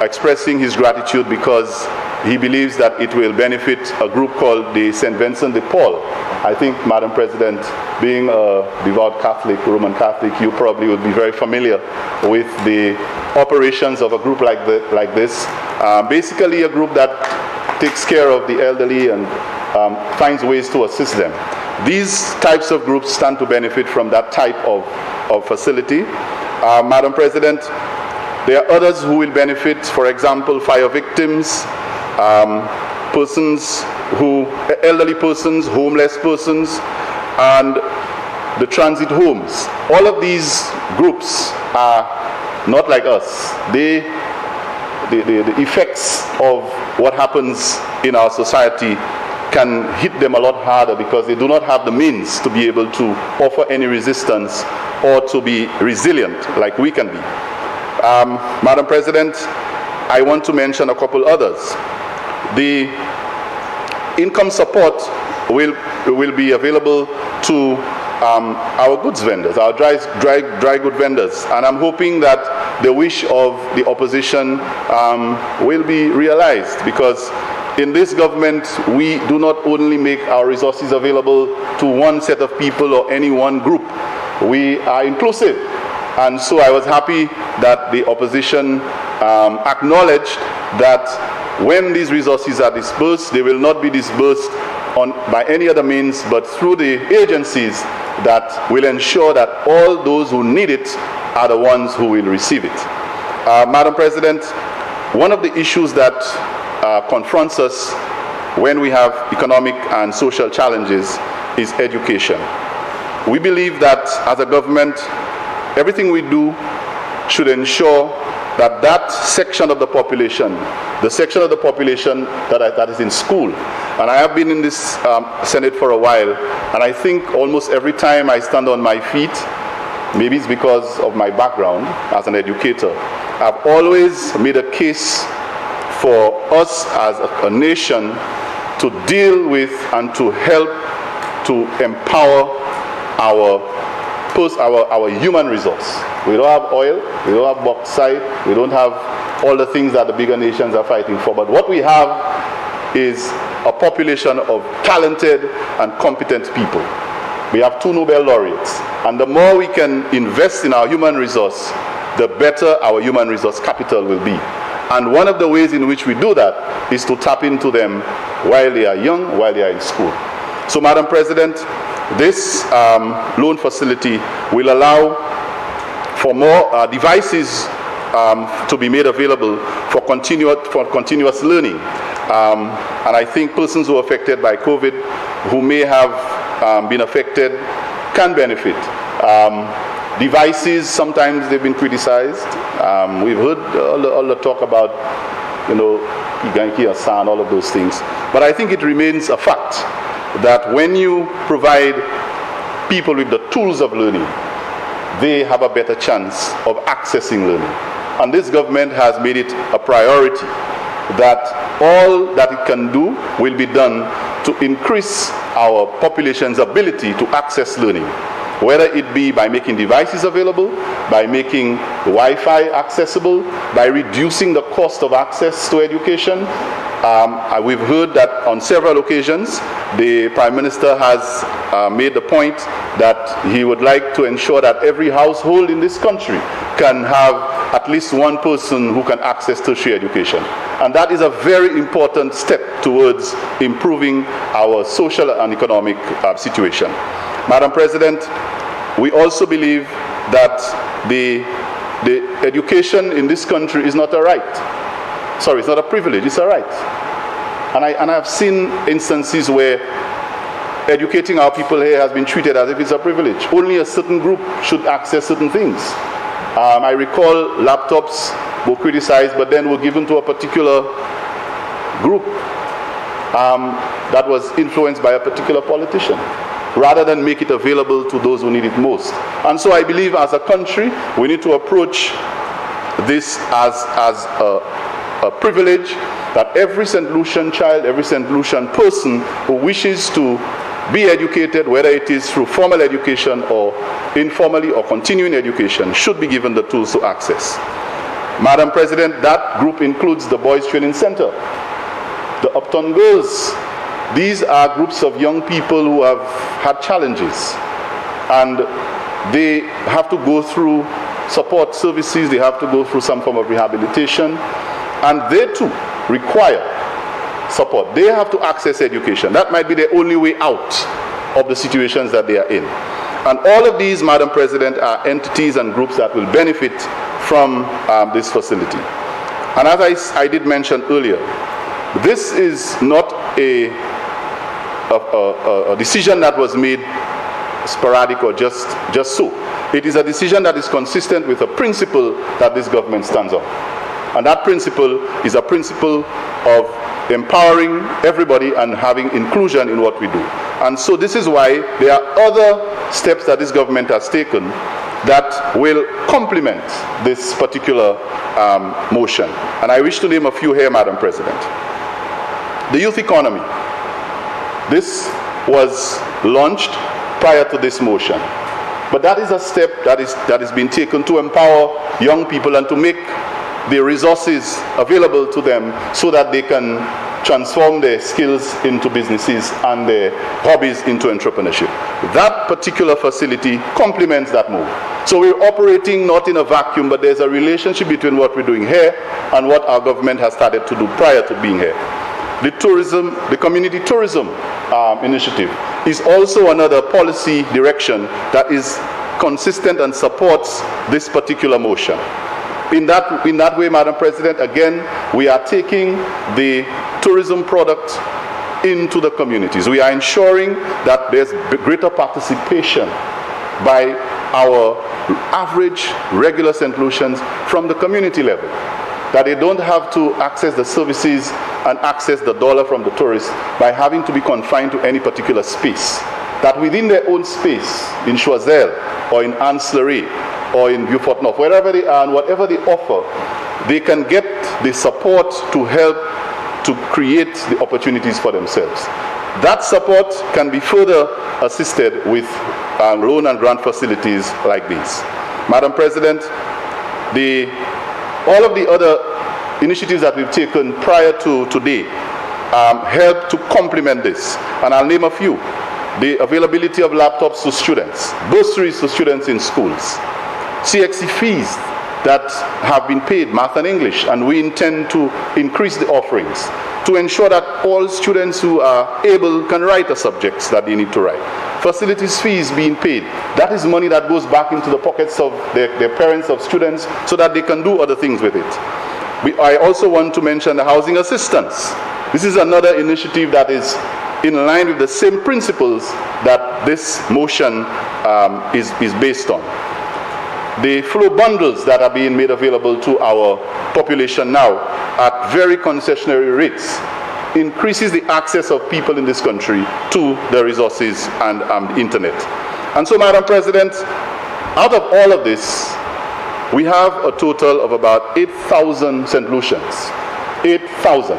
expressing his gratitude because he believes that it will benefit a group called the St. Vincent de Paul. I think, Madam President, being a devout Catholic, Roman Catholic, you probably would be very familiar with the operations of a group like this. Basically a group that takes care of the elderly and finds ways to assist them. These types of groups stand to benefit from that type of facility. Madam President, there are others who will benefit, for example, fire victims, elderly persons, homeless persons, and the transit homes. All of these groups are not like us. The effects of what happens in our society can hit them a lot harder because they do not have the means to be able to offer any resistance or to be resilient like we can be. Madam President, I want to mention a couple others. The income support will be available to our goods vendors, our dry good vendors, and I'm hoping that the wish of the opposition will be realized, because in this government we do not only make our resources available to one set of people or any one group. We are inclusive, and so I was happy that the opposition acknowledged that when these resources are disbursed, they will not be disbursed by any other means but through the agencies that will ensure that all those who need it are the ones who will receive it. Madam President, one of the issues that confronts us when we have economic and social challenges is education. We believe that as a government, everything we do should ensure that that section of the population, the section of the population that is in school, and I have been in this Senate for a while, and I think almost every time I stand on my feet, maybe it's because of my background as an educator, I've always made a case for us as a nation to deal with and to help to empower our human resource. We don't have oil, we don't have bauxite, we don't have all the things that the bigger nations are fighting for, but what we have is a population of talented and competent people. We have 2 Nobel laureates, and the more we can invest in our human resource, the better our human resource capital will be. And one of the ways in which we do that is to tap into them while they are young, while they are in school. So, Madam President, this loan facility will allow for more devices to be made available for continuous learning. And I think persons who are affected by COVID, who may have been affected, can benefit. Devices, sometimes they've been criticized. We've heard all the talk about, Iganki, Asan, all of those things. But I think it remains a fact that when you provide people with the tools of learning, they have a better chance of accessing learning. And this government has made it a priority that all that it can do will be done to increase our population's ability to access learning, whether it be by making devices available, by making Wi-Fi accessible, by reducing the cost of access to education. We've heard that on several occasions the Prime Minister has made the point that he would like to ensure that every household in this country can have at least one person who can access tertiary education. And that is a very important step towards improving our social and economic situation. Madam President, we also believe that the education in this country is not a right. Sorry, it's not a privilege, it's a right. And I've seen instances where educating our people here has been treated as if it's a privilege. Only a certain group should access certain things. I recall laptops were criticized, but then were given to a particular group that was influenced by a particular politician, rather than make it available to those who need it most. And so I believe as a country, we need to approach this as a privilege that every St. Lucian child, every St. Lucian person who wishes to be educated, whether it is through formal education or informally or continuing education, should be given the tools to access. Madam President, that group includes the Boys Training Center, the Upton Girls. These are groups of young people who have had challenges, and they have to go through support services, they have to go through some form of rehabilitation, and they too require support. They have to access education. That might be the only way out of the situations that they are in. And all of these, Madam President, are entities and groups that will benefit from this facility. And as I did mention earlier, This is not a decision that was made sporadic or just so. It is a decision that is consistent with a principle that this government stands on. And that principle is a principle of empowering everybody and having inclusion in what we do. And so this is why there are other steps that this government has taken that will complement this particular motion. And I wish to name a few here, Madam President. The youth economy. This was launched prior to this motion. But that is a step that is being taken to empower young people and to make the resources available to them so that they can transform their skills into businesses and their hobbies into entrepreneurship. That particular facility complements that move. So we're operating not in a vacuum, but there's a relationship between what we're doing here and what our government has started to do prior to being here. The tourism, the community tourism initiative is also another policy direction that is consistent and supports this particular motion. In that way, Madam President, again, we are taking the tourism product into the communities. We are ensuring that there's greater participation by our average regular St. Lucians from the community level, that they don't have to access the services and access the dollar from the tourists by having to be confined to any particular space. That within their own space, in Choiseul or in Ancillary or in Beaufort North, wherever they are and whatever they offer, they can get the support to help to create the opportunities for themselves. That support can be further assisted with loan and grant facilities like these. Madam President, all of the other initiatives that we've taken prior to today help to complement this, and I'll name a few. The availability of laptops to students, bursaries to students in schools, CXC fees that have been paid, math and English, and we intend to increase the offerings to ensure that all students who are able can write the subjects that they need to write. Facilities fees being paid, that is money that goes back into the pockets of their parents of students so that they can do other things with it. I also want to mention the housing assistance. This is another initiative that is in line with the same principles that this motion is based on. The flow bundles that are being made available to our population now at very concessionary rates increases the access of people in this country to the resources and the internet. And so, Madam President, out of all of this, we have a total of about 8,000 St. Lucians, 8,000,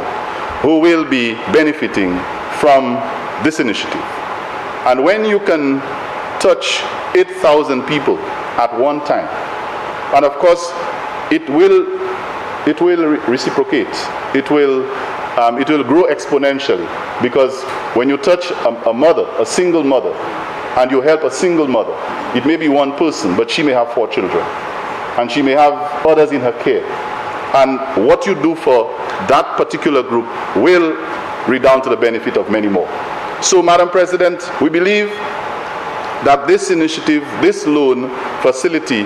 who will be benefiting from this initiative. And when you can touch 8,000 people at one time, and of course it will reciprocate, it will grow exponentially, because when you touch a mother, a single mother, and you help a single mother, it may be one person, but she may have 4 children, and she may have others in her care, and what you do for that particular group will redound to the benefit of many more. So, Madam President, we believe that this initiative, this loan facility,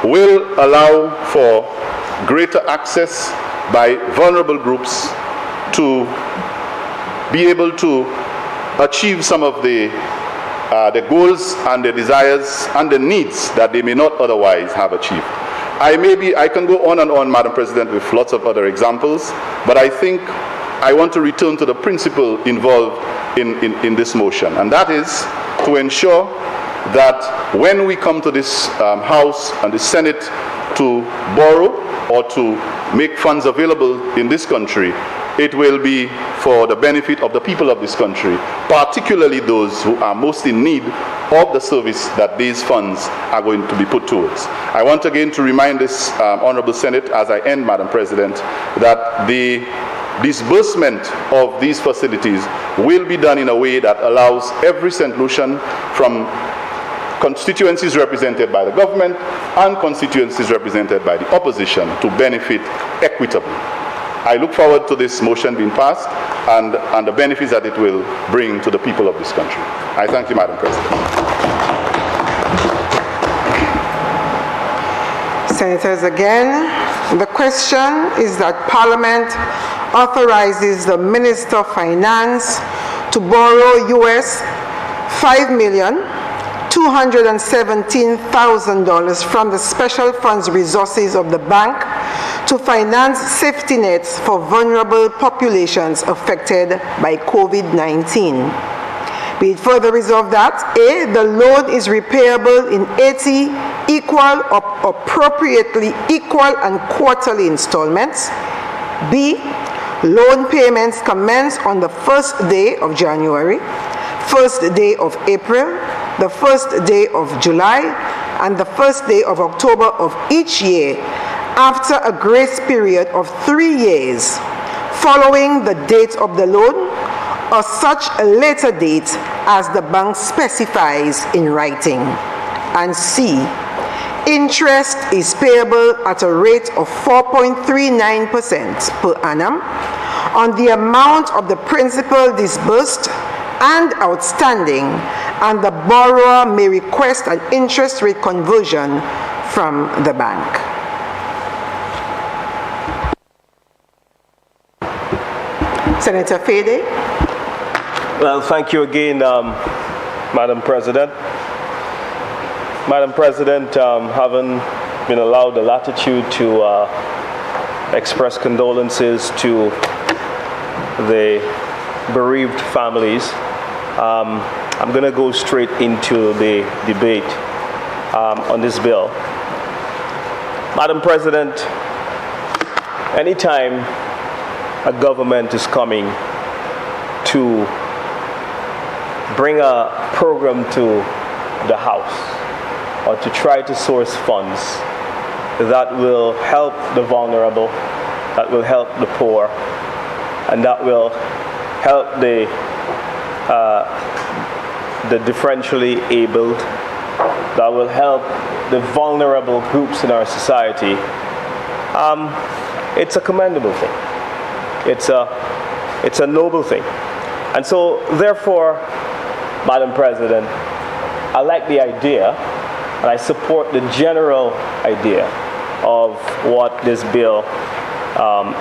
will allow for greater access by vulnerable groups to be able to achieve some of the goals and the desires and the needs that they may not otherwise have achieved. I can go on and on, Madam President, with lots of other examples, but I think I want to return to the principle involved in this motion, and that is to ensure that when we come to this House and the Senate to borrow or to make funds available in this country, it will be for the benefit of the people of this country, particularly those who are most in need of the service that these funds are going to be put towards. I want again to remind this Honorable Senate, as I end, Madam President, that the disbursement of these facilities will be done in a way that allows every St. Lucian from constituencies represented by the government and constituencies represented by the opposition to benefit equitably. I look forward to this motion being passed and the benefits that it will bring to the people of this country. I thank you, Madam President. Senators, again, the question is that Parliament authorizes the Minister of Finance to borrow US $5,217,000 from the special funds resources of the bank to finance safety nets for vulnerable populations affected by COVID-19. Be it further resolved that A, the loan is repayable in 80 equal or appropriately equal and quarterly installments. B, loan payments commence on the first day of January, first day of April, the first day of July, and the first day of October of each year after a grace period of 3 years following the date of the loan or such a later date as the bank specifies in writing. And C, interest is payable at a rate of 4.39% per annum on the amount of the principal disbursed and outstanding, and the borrower may request an interest rate conversion from the bank. Senator Fede. Well, thank you again, Madam President. Madam President, having been allowed the latitude to express condolences to the bereaved families, I'm going to go straight into the debate on this bill. Madam President, anytime a government is coming to bring a program to the House or to try to source funds that will help the vulnerable, that will help the poor, and that will help the differentially abled, that will help the vulnerable groups in our society, it's a commendable thing. It's a noble thing. And so, therefore, Madam President, I like the idea, and I support the general idea of what this bill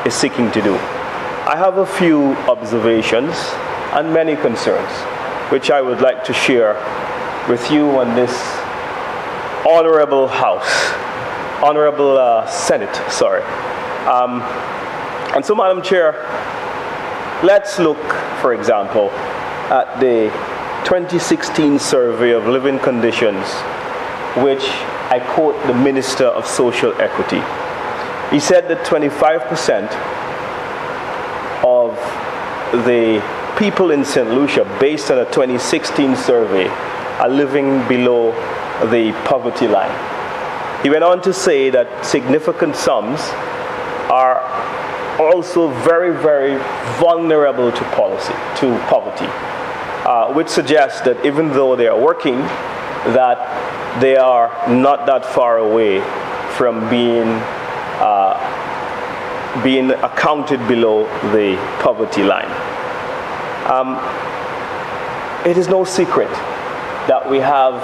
is seeking to do. I have a few observations and many concerns, which I would like to share with you on this honorable House, honorable Senate, sorry. And so, Madam Chair, let's look, for example, at the 2016 survey of living conditions, which I quote the Minister of Social Equity. He said that 25% of the people in St. Lucia, based on a 2016 survey, are living below the poverty line. He went on to say that significant sums are also very, very vulnerable to poverty, which suggests that even though they are working, that they are not that far away from being accounted below the poverty line. It is no secret that we have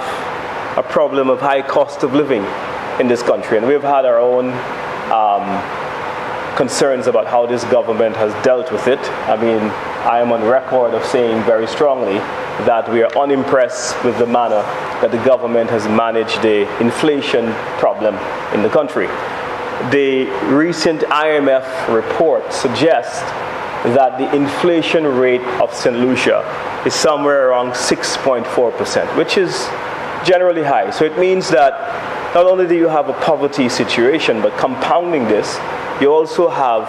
a problem of high cost of living in this country, and we've had our own concerns about how this government has dealt with it. I mean, I am on record of saying very strongly that we are unimpressed with the manner that the government has managed the inflation problem in the country. The recent IMF report suggests that the inflation rate of St. Lucia is somewhere around 6.4%, which is generally high. So it means that not only do you have a poverty situation, but compounding this, you also have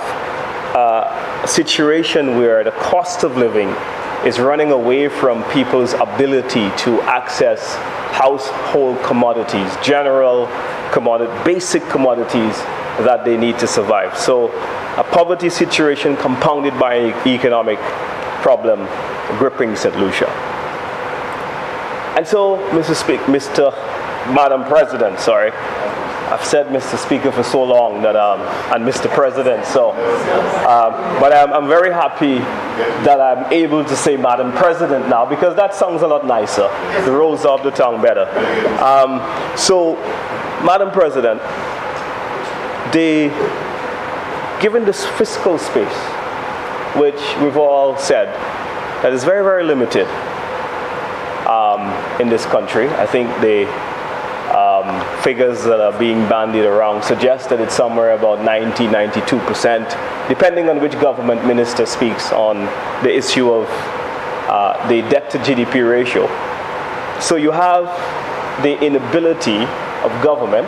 a situation where the cost of living is running away from people's ability to access household commodities, general commodity, basic commodities that they need to survive. So a poverty situation compounded by an economic problem gripping St. Lucia. And so, Madam President, sorry, I've said Mr. Speaker for so long that, and Mr. President, so, but I'm very happy that I'm able to say Madam President now, because that sounds a lot nicer. The rolls off the tongue better. So, Madam President, given this fiscal space which we've all said that is very, very limited in this country. I think the figures that are being bandied around suggest that it's somewhere about 90-92%, depending on which government minister speaks on the issue of the debt to GDP ratio. So you have the inability of government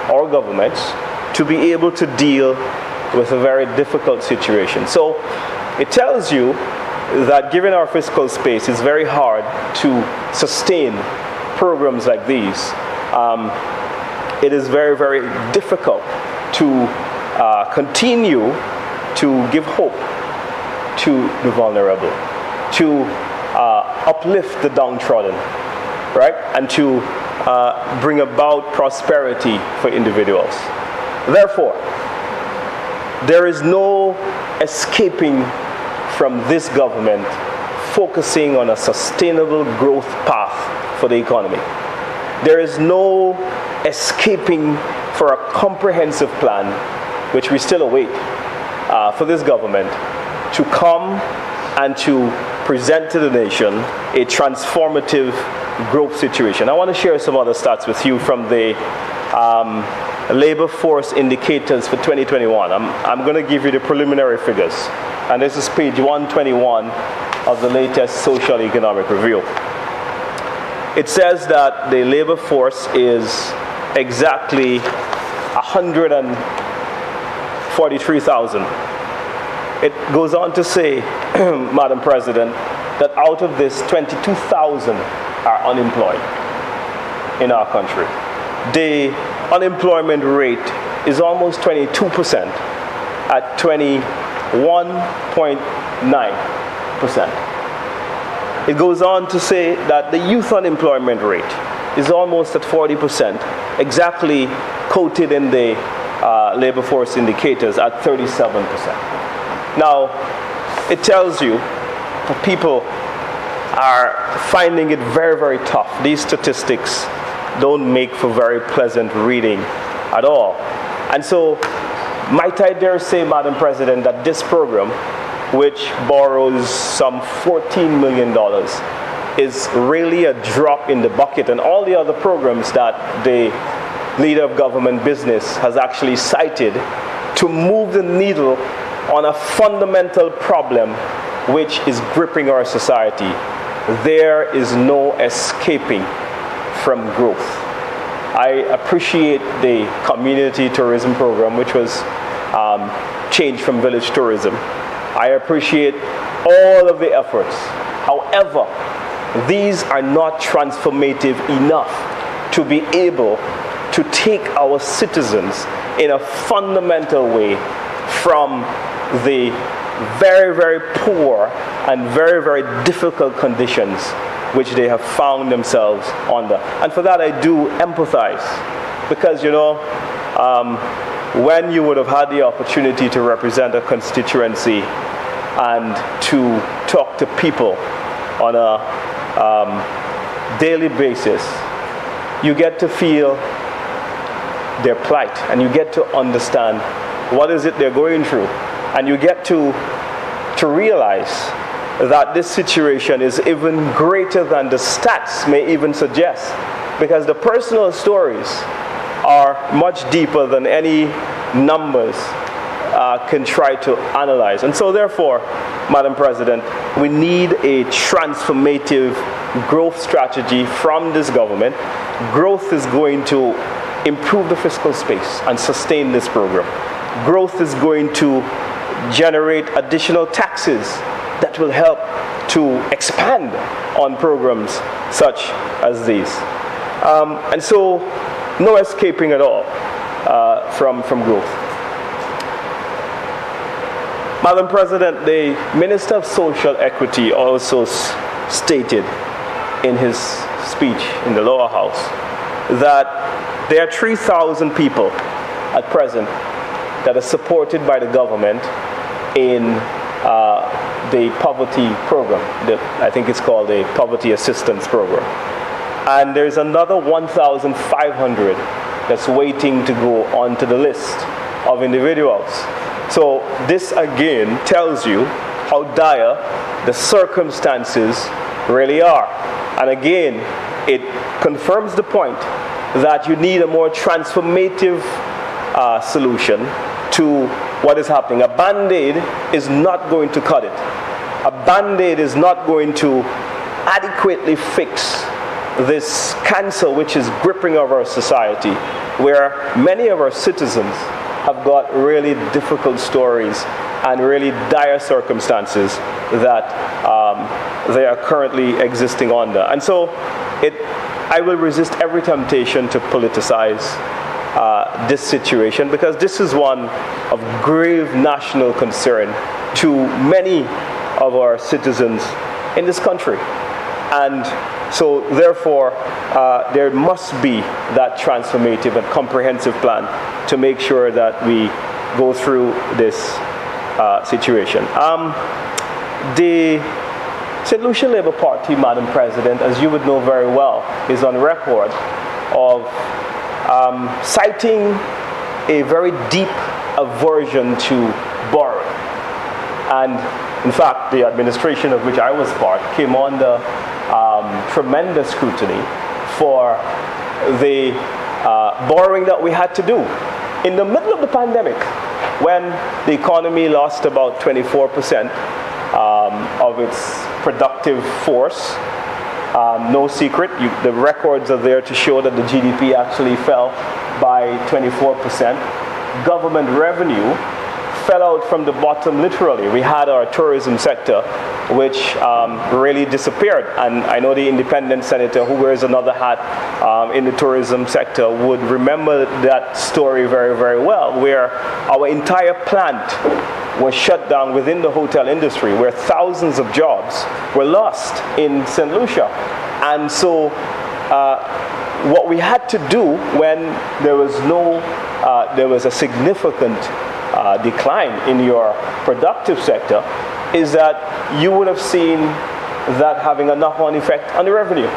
or governments to be able to deal with a very difficult situation. So it tells you that given our fiscal space, it's very hard to sustain programs like these. It is very, very difficult to continue to give hope to the vulnerable, to uplift the downtrodden, right? And to bring about prosperity for individuals. Therefore, there is no escaping from this government focusing on a sustainable growth path for the economy. There is no escaping for a comprehensive plan, which we still await, for this government to come and to present to the nation a transformative growth situation. I want to share some other stats with you from the labor force indicators for 2021. I'm going to give you the preliminary figures. And this is page 121 of the latest social economic review. It says that the labor force is exactly 143,000. It goes on to say, Madam President, that out of this, 22,000 are unemployed in our country. The unemployment rate is almost 22% at 21.9%. It goes on to say that the youth unemployment rate is almost at 40%, exactly quoted in the labor force indicators at 37%. Now, it tells you that people are finding it very, very tough. These statistics don't make for very pleasant reading at all. And so, might I dare say, Madam President, that this program, which borrows some $14 million, is really a drop in the bucket, and all the other programs that the leader of government business has actually cited to move the needle on a fundamental problem which is gripping our society. There is no escaping from growth. I appreciate the community tourism program, which was changed from village tourism. I appreciate all of the efforts. However, these are not transformative enough to be able to take our citizens in a fundamental way from the very, very poor and very, very difficult conditions which they have found themselves under. And for that I do empathize, because when you would have had the opportunity to represent a constituency and to talk to people on a daily basis, you get to feel their plight, and you get to understand what is it they're going through, and you get to realize that this situation is even greater than the stats may even suggest, because the personal stories are much deeper than any numbers can try to analyze. And so therefore, Madam President, we need a transformative growth strategy from this government. Growth is going to improve the fiscal space and sustain this program. Growth is going to generate additional taxes that will help to expand on programs such as these. And so, no escaping at all from growth. Madam President, the Minister of Social Equity also stated in his speech in the lower house that there are 3,000 people at present that are supported by the government in the poverty program. I think it's called a poverty assistance program. And there's another 1,500 that's waiting to go onto the list of individuals. So this again tells you how dire the circumstances really are. And again, it confirms the point that you need a more transformative solution to what is happening. A Band-Aid is not going to cut it. A Band-Aid is not going to adequately fix this cancer which is gripping over our society, where many of our citizens have got really difficult stories and really dire circumstances that they are currently existing under. And so I will resist every temptation to politicize this situation, because this is one of grave national concern to many of our citizens in this country. And so therefore, there must be that transformative and comprehensive plan to make sure that we go through this situation. The St. Lucia Labour Party, Madam President, as you would know very well, is on record of citing a very deep aversion to borrowing. And in fact, the administration of which I was part came under tremendous scrutiny for the borrowing that we had to do in the middle of the pandemic, when the economy lost about 24% of its productive force. No secret, the records are there to show that the GDP actually fell by 24%. Government revenue fell out from the bottom literally. We had our tourism sector, which really disappeared. And I know the independent senator who wears another hat in the tourism sector would remember that story very, very well, where our entire plant was shut down within the hotel industry, where thousands of jobs were lost in St. Lucia. And so what we had to do when there was a significant decline in your productive sector is that you would have seen that having a knock-on effect on the revenue.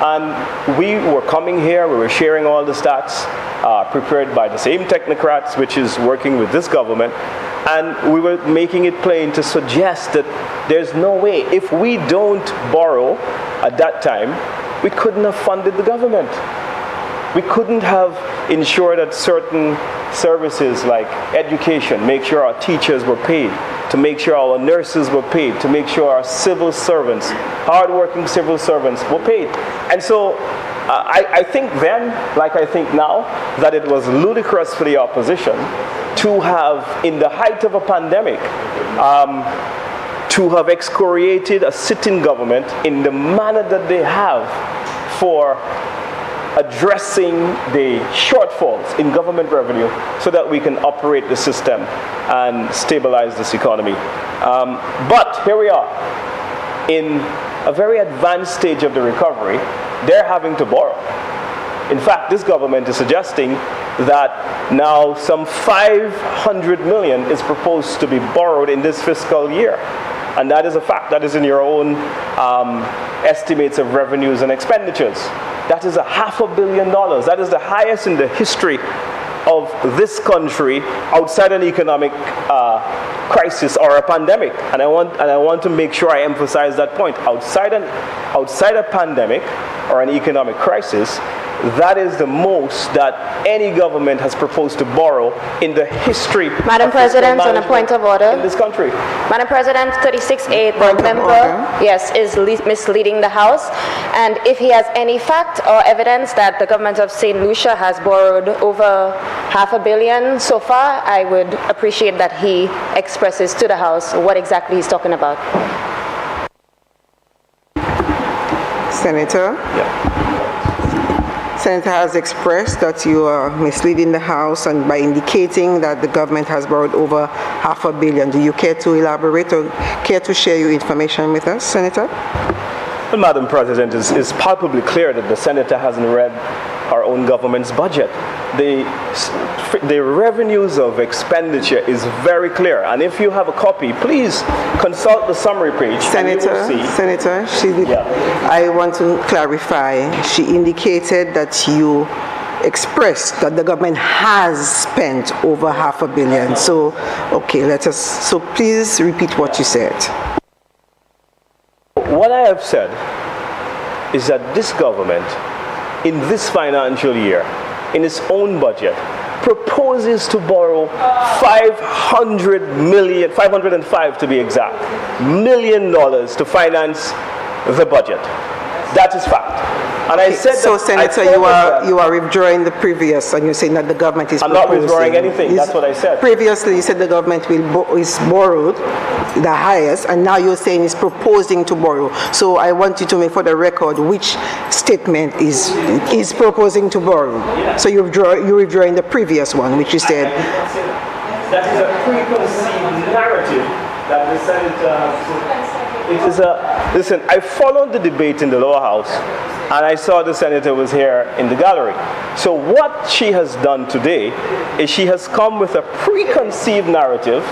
And we were coming here, we were sharing all the stats prepared by the same technocrats which is working with this government, and we were making it plain to suggest that there's no way, if we don't borrow at that time, we couldn't have funded the government. We couldn't have ensured that certain services like education, make sure our teachers were paid, to make sure our nurses were paid, to make sure our civil servants, hardworking civil servants were paid. And so I think then, like I think now, that it was ludicrous for the opposition to have, in the height of a pandemic, to have excoriated a sitting government in the manner that they have for addressing the shortfalls in government revenue so that we can operate the system and stabilize this economy. But here we are, in a very advanced stage of the recovery. They're having to borrow. In fact, this government is suggesting that now some 500 million is proposed to be borrowed in this fiscal year. And that is a fact. That is in your own estimates of revenues and expenditures. That is $500 million. That is the highest in the history of this country outside an economic crisis or a pandemic. And I want to make sure I emphasize that point. Outside a pandemic or an economic crisis, that is the most that any government has proposed to borrow in the history. Madam President, on a point of order. In this country. Madam President, 36A, the member, yes, is misleading the House. And if he has any fact or evidence that the government of St. Lucia has borrowed over $500 million so far, I would appreciate that he expresses to the House what exactly he's talking about. Senator? Yeah. Senator has expressed that you are misleading the House and by indicating that the government has borrowed over $500 million. Do you care to elaborate or care to share your information with us, Senator? Well, Madam President, it's palpably clear that the Senator hasn't read our own government's budget. The revenues of expenditure is very clear, and if you have a copy, please consult the summary page. Senator, I want to clarify. She indicated that you expressed that the government has spent over $500 million. So, okay, so please repeat what you said. What I have said is that this government, in this financial year, in its own budget, proposes to borrow 505 to be exact, $1 million to finance the budget. That is fact. And I said so, that, Senator, you are withdrawing the previous, and you're saying that the government is I'm not withdrawing anything. That's what I said. Previously, you said the government is borrowed the highest, and now you're saying it's proposing to borrow. So I want you to make for the record which statement is proposing to borrow. Yeah. So you're withdrawing the previous one, which you said. That is a preconceived narrative that the Senator has put. It is listen, I followed the debate in the lower house, and I saw the Senator was here in the gallery. So what she has done today is she has come with a preconceived narrative,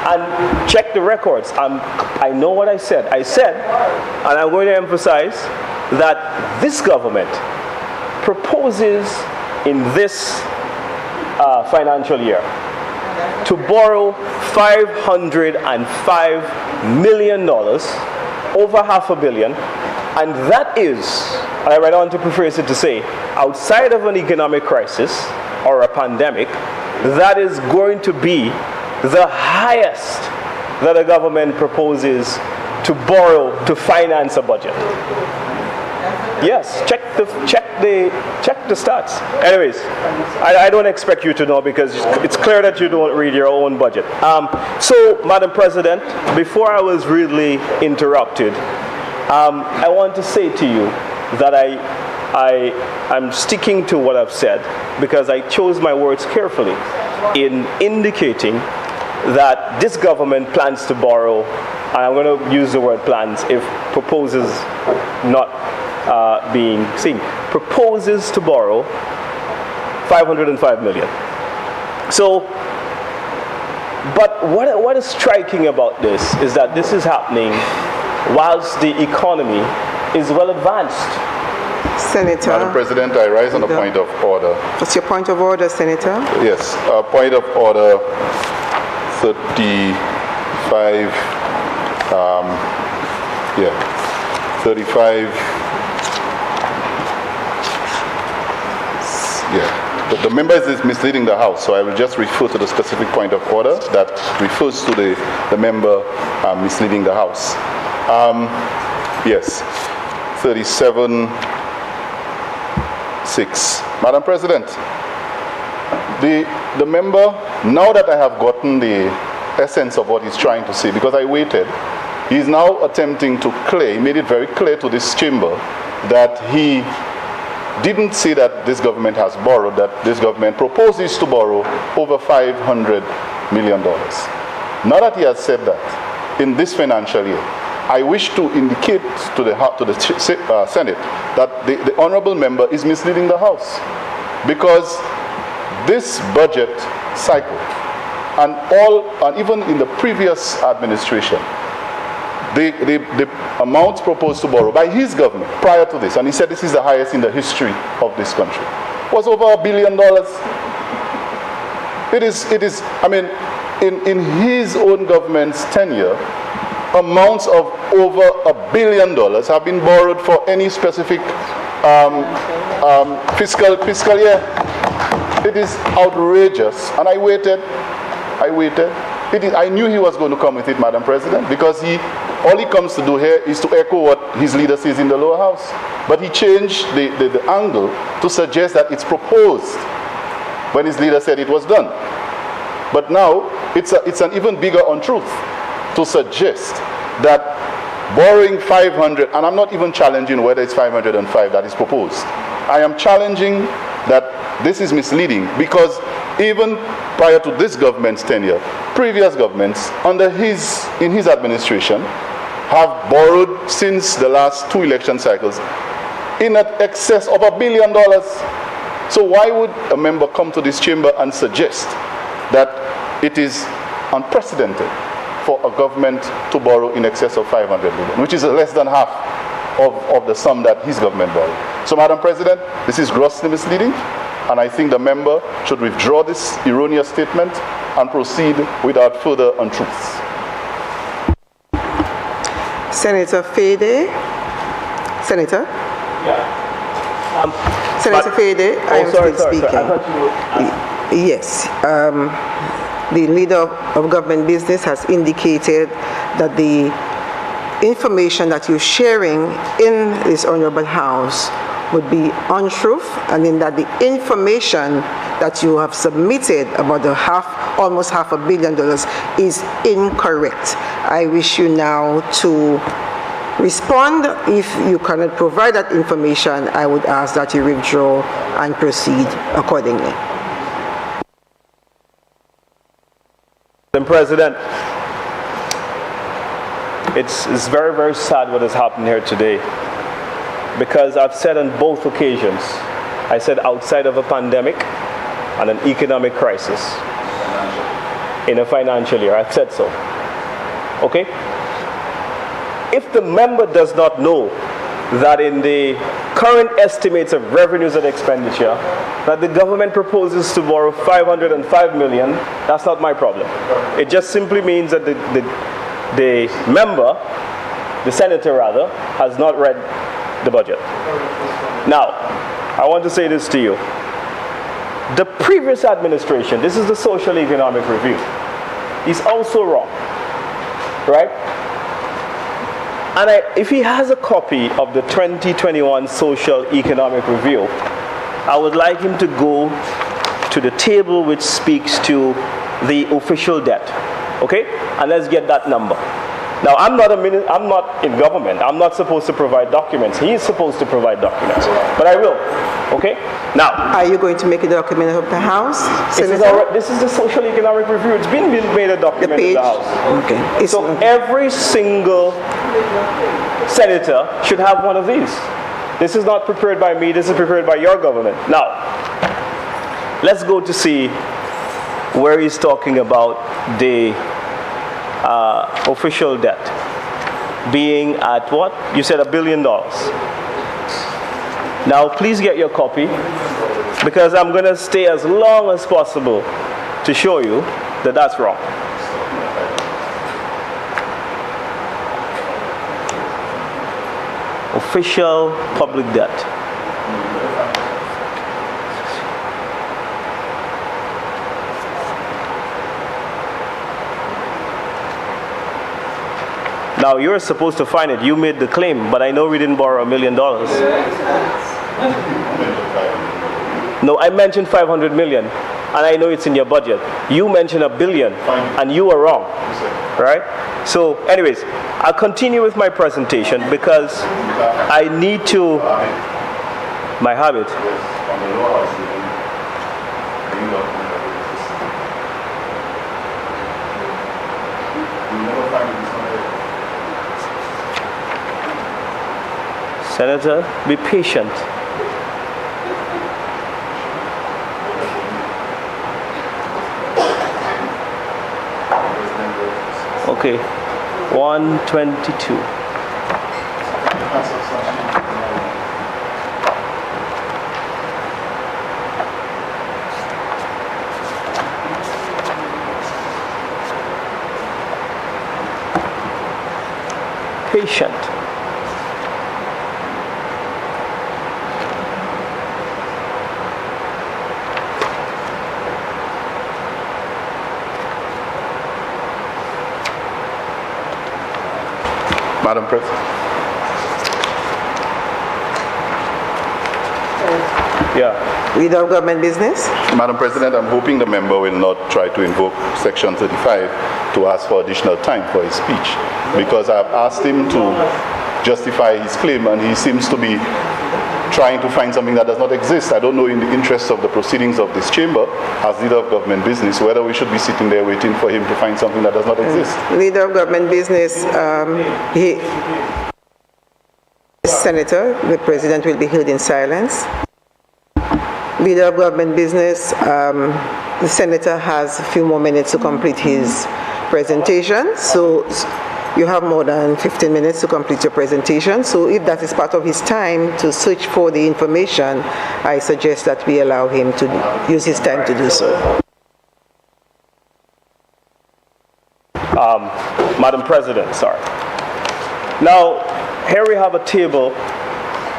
and check the records. I know what I said. I said, and I'm going to emphasize, that this government proposes in this financial year to borrow $505 million, over $500 million, and that is, I went on to preface it to say, outside of an economic crisis or a pandemic, that is going to be the highest that a government proposes to borrow to finance a budget. Yes, check the stats. Anyways, I don't expect you to know because it's clear that you don't read your own budget. So, Madam President, before I was rudely interrupted, I want to say to you that I'm sticking to what I've said because I chose my words carefully in indicating that this government plans to borrow, and I'm going to use the word plans if proposes not being seen, proposes to borrow $505 million. So, but what is striking about this is that this is happening whilst the economy is well advanced. Senator. Madam President, I rise on a point of order. What's your point of order, Senator? Yes, point of order 35. 35. The member is misleading the House, so I will just refer to the specific point of order that refers to the member misleading the House. Yes, 37.6. Madam President, the member, now that I have gotten the essence of what he's trying to say, because I waited, he's now attempting to clear, he made it very clear to this chamber that he didn't say that this government has borrowed, that this government proposes to borrow over $500 million. Now that he has said that, in this financial year, I wish to indicate to the Senate that the honorable member is misleading the House, because this budget cycle and even in the previous administration, the amounts proposed to borrow by his government prior to this, and he said this is the highest in the history of this country, was over $1 billion. It is. I mean, in his own government's tenure, amounts of over $1 billion have been borrowed for any specific fiscal year. It is outrageous, and I waited. I knew he was going to come with it, Madam President, because all he comes to do here is to echo what his leader says in the lower house. But he changed the angle to suggest that it's proposed when his leader said it was done. But now it's an even bigger untruth to suggest that borrowing 500, and I'm not even challenging whether it's 505 that is proposed. I am challenging that this is misleading, because even prior to this government's tenure, previous governments in his administration have borrowed since the last 2 election cycles in excess of $1 billion. So why would a member come to this chamber and suggest that it is unprecedented for a government to borrow in excess of $500 million, which is less than half of the sum that his government borrowed? So, Madam President, this is grossly misleading, and I think the member should withdraw this erroneous statement and proceed without further untruths. Senator Fede. Senator? Yeah. Senator Fede, I am still speaking. Sorry. I thought you were Yes. The leader of government business has indicated that the information that you're sharing in this honorable house would be untruth, and in that the information that you have submitted about the almost $500 million is incorrect. I wish you now to respond. If you cannot provide that information, I would ask that you withdraw and proceed accordingly. Madam President, it's very, very sad what has happened here today, because I've said on both occasions, I said outside of a pandemic and an economic crisis in a financial year, I've said so. Okay? If the member does not know that in the current estimates of revenues and expenditure, that the government proposes to borrow $505 million, that's not my problem. It just simply means that the member, the senator rather, has not read the budget. Now, I want to say this to you. The previous administration, this is the Social Economic Review, is also wrong, right? And if he has a copy of the 2021 Social Economic Review, I would like him to go to the table which speaks to the official debt, okay? And let's get that number. Now, I'm not in government. I'm not supposed to provide documents. He's supposed to provide documents, but I will, okay? Now, are you going to make a document of the House, this is the Social Economic Review. It's been made a document of the House. Okay. So every single senator should have one of these. This is not prepared by me. This is prepared by your government. Now, let's go to see where he's talking about the official debt being at what? You said $1 billion. Now, please get your copy, because I'm going to stay as long as possible to show you that that's wrong. Official public debt. Now, you're supposed to find it. You made the claim, but I know we didn't borrow $1 million. No, I mentioned 500 million, and I know it's in your budget. You mentioned $1 billion, and you were wrong, right? So, anyways, I'll continue with my presentation because I need to, my habit. Senator, be patient. Okay, 122. Patient. Madam President. Yeah. Leader of government business. Madam President, I'm hoping the member will not try to invoke Section 35 to ask for additional time for his speech, because I've asked him to justify his claim and he seems to be trying to find something that does not exist. I don't know, in the interest of the proceedings of this chamber, as leader of government business, whether we should be sitting there waiting for him to find something that does not exist. Leader of government business, Senator, the President will be held in silence. Leader of government business, the Senator has a few more minutes to complete his presentation. So you have more than 15 minutes to complete your presentation. So if that is part of his time to search for the information, I suggest that we allow him to use his time to do so. Madam President, sorry. Now, here we have a table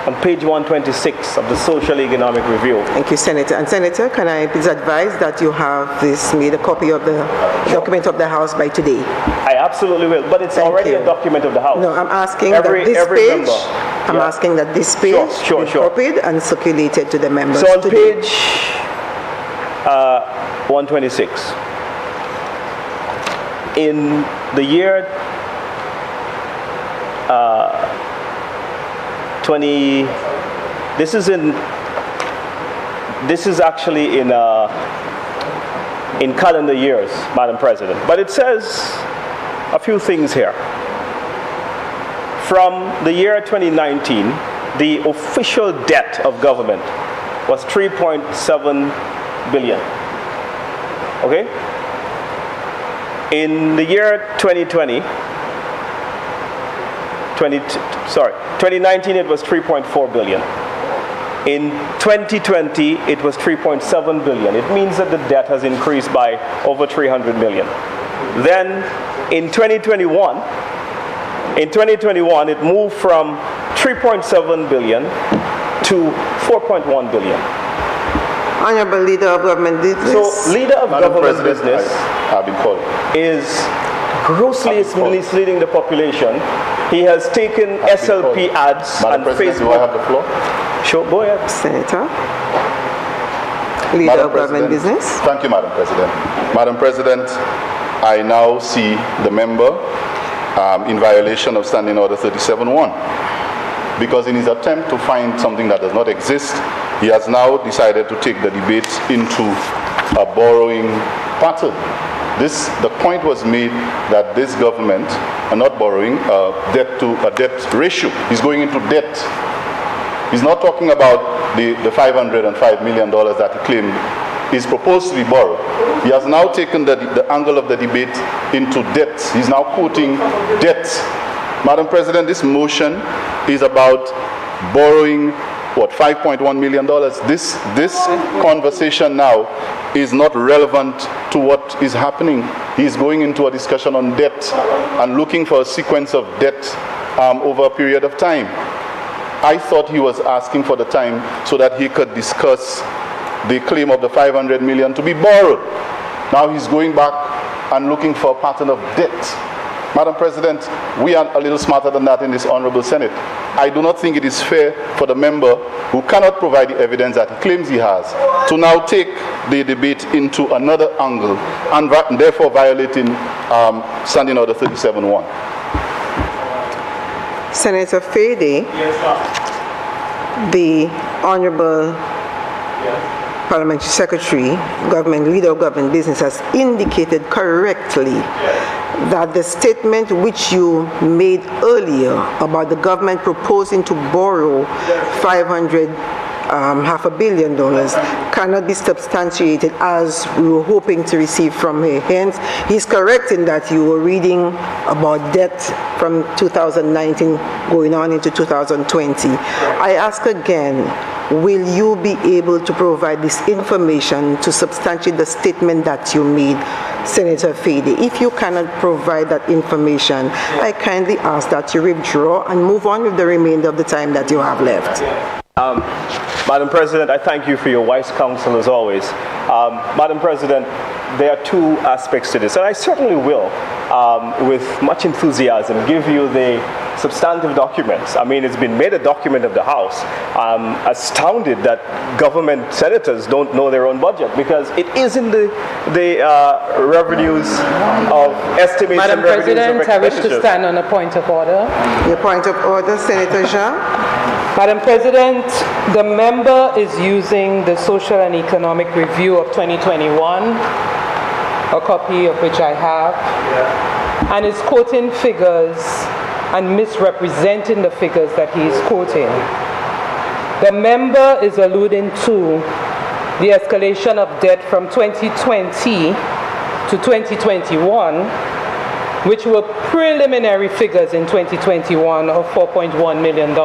on page 126 of the Social Economic Review. Thank you, Senator. And Senator, can I please advise that you have this made a copy of the document of the House by today? I absolutely will, but it's already a document of the House. No, I'm asking that this page be copied and circulated to the members. So on page 126, in the year 20, this is actually in calendar years, Madam President. But it says a few things here. From the year 2019, the official debt of government was 3.7 billion. Okay? In the year 2019 it was 3.4 billion. In 2020 it was 3.7 billion. It means that the debt has increased by over 300 million. Then in 2021 it moved from 3.7 billion to 4.1 billion. Honorable Leader of Government Business. So, Leader of Government Business is grossly misleading the population. He has taken SLP ads on Facebook. Do I have the floor? Sure, go ahead. Senator. Leader of Government Business. Thank you, Madam President. Madam President, I now see the member in violation of Standing Order 37-1. Because in his attempt to find something that does not exist, he has now decided to take the debate into a borrowing pattern. The point was made that this government are not borrowing debt to a debt ratio. He's going into debt. He's not talking about the $505 million that he claimed is proposed to be borrowed. He has now taken the angle of the debate into debt. He's now quoting debt. Madam President, this motion is about borrowing, $5.1 million. This conversation now is not relevant to what is happening. He's going into a discussion on debt and looking for a sequence of debt over a period of time. I thought he was asking for the time so that he could discuss the claim of the 500 million to be borrowed. Now he's going back and looking for a pattern of debt. Madam President, we are a little smarter than that in this Honorable Senate. I do not think it is fair for the member who cannot provide the evidence that he claims he has to now take the debate into another angle and therefore violating Standing Order 37-1. Senator Fede, the Honorable Parliamentary Secretary, Leader of Government Business, has indicated correctly that the statement which you made earlier about the government proposing to borrow $500 million cannot be substantiated as we were hoping to receive from her. Hence, he's correct in that you were reading about debt from 2019 going on into 2020. I ask again, will you be able to provide this information to substantiate the statement that you made, Senator Fede? If you cannot provide that information, I kindly ask that you withdraw and move on with the remainder of the time that you have left. Madam President, I thank you for your wise counsel as always. Madam President, there are two aspects to this, and I certainly will, with much enthusiasm, give you the substantive documents. I mean, it's been made a document of the House. I'm astounded that government senators don't know their own budget, because it is in the revenues of estimates. Madam President, I wish to stand on a point of order. Your point of order, Senator Jean. Madam President, the member is using the Social and Economic Review of 2021, a copy of which I have, and is quoting figures and misrepresenting the figures that he is quoting. The member is alluding to the escalation of debt from 2020 to 2021, which were preliminary figures in 2021 of $4.1 million.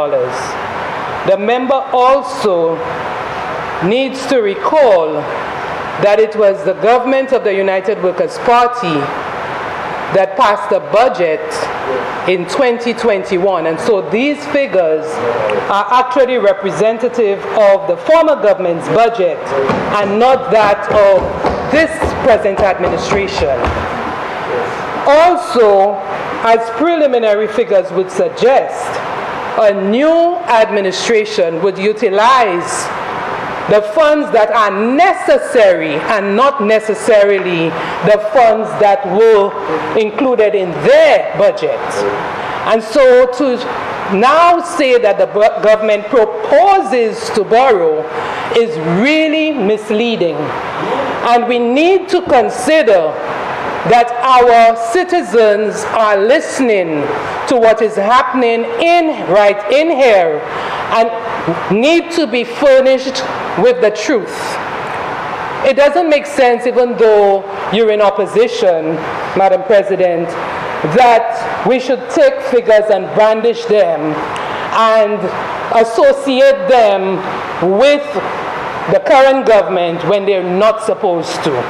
The member also needs to recall that it was the government of the United Workers' Party that passed a budget in 2021. And so these figures are actually representative of the former government's budget and not that of this present administration. Also, as preliminary figures would suggest, a new administration would utilize the funds that are necessary and not necessarily the funds that were included in their budget. And so to now say that the government proposes to borrow is really misleading. And we need to consider that our citizens are listening to what is happening right in here and need to be furnished with the truth. It doesn't make sense, even though you're in opposition, Madam President, that we should take figures and brandish them and associate them with the current government when they're not supposed to.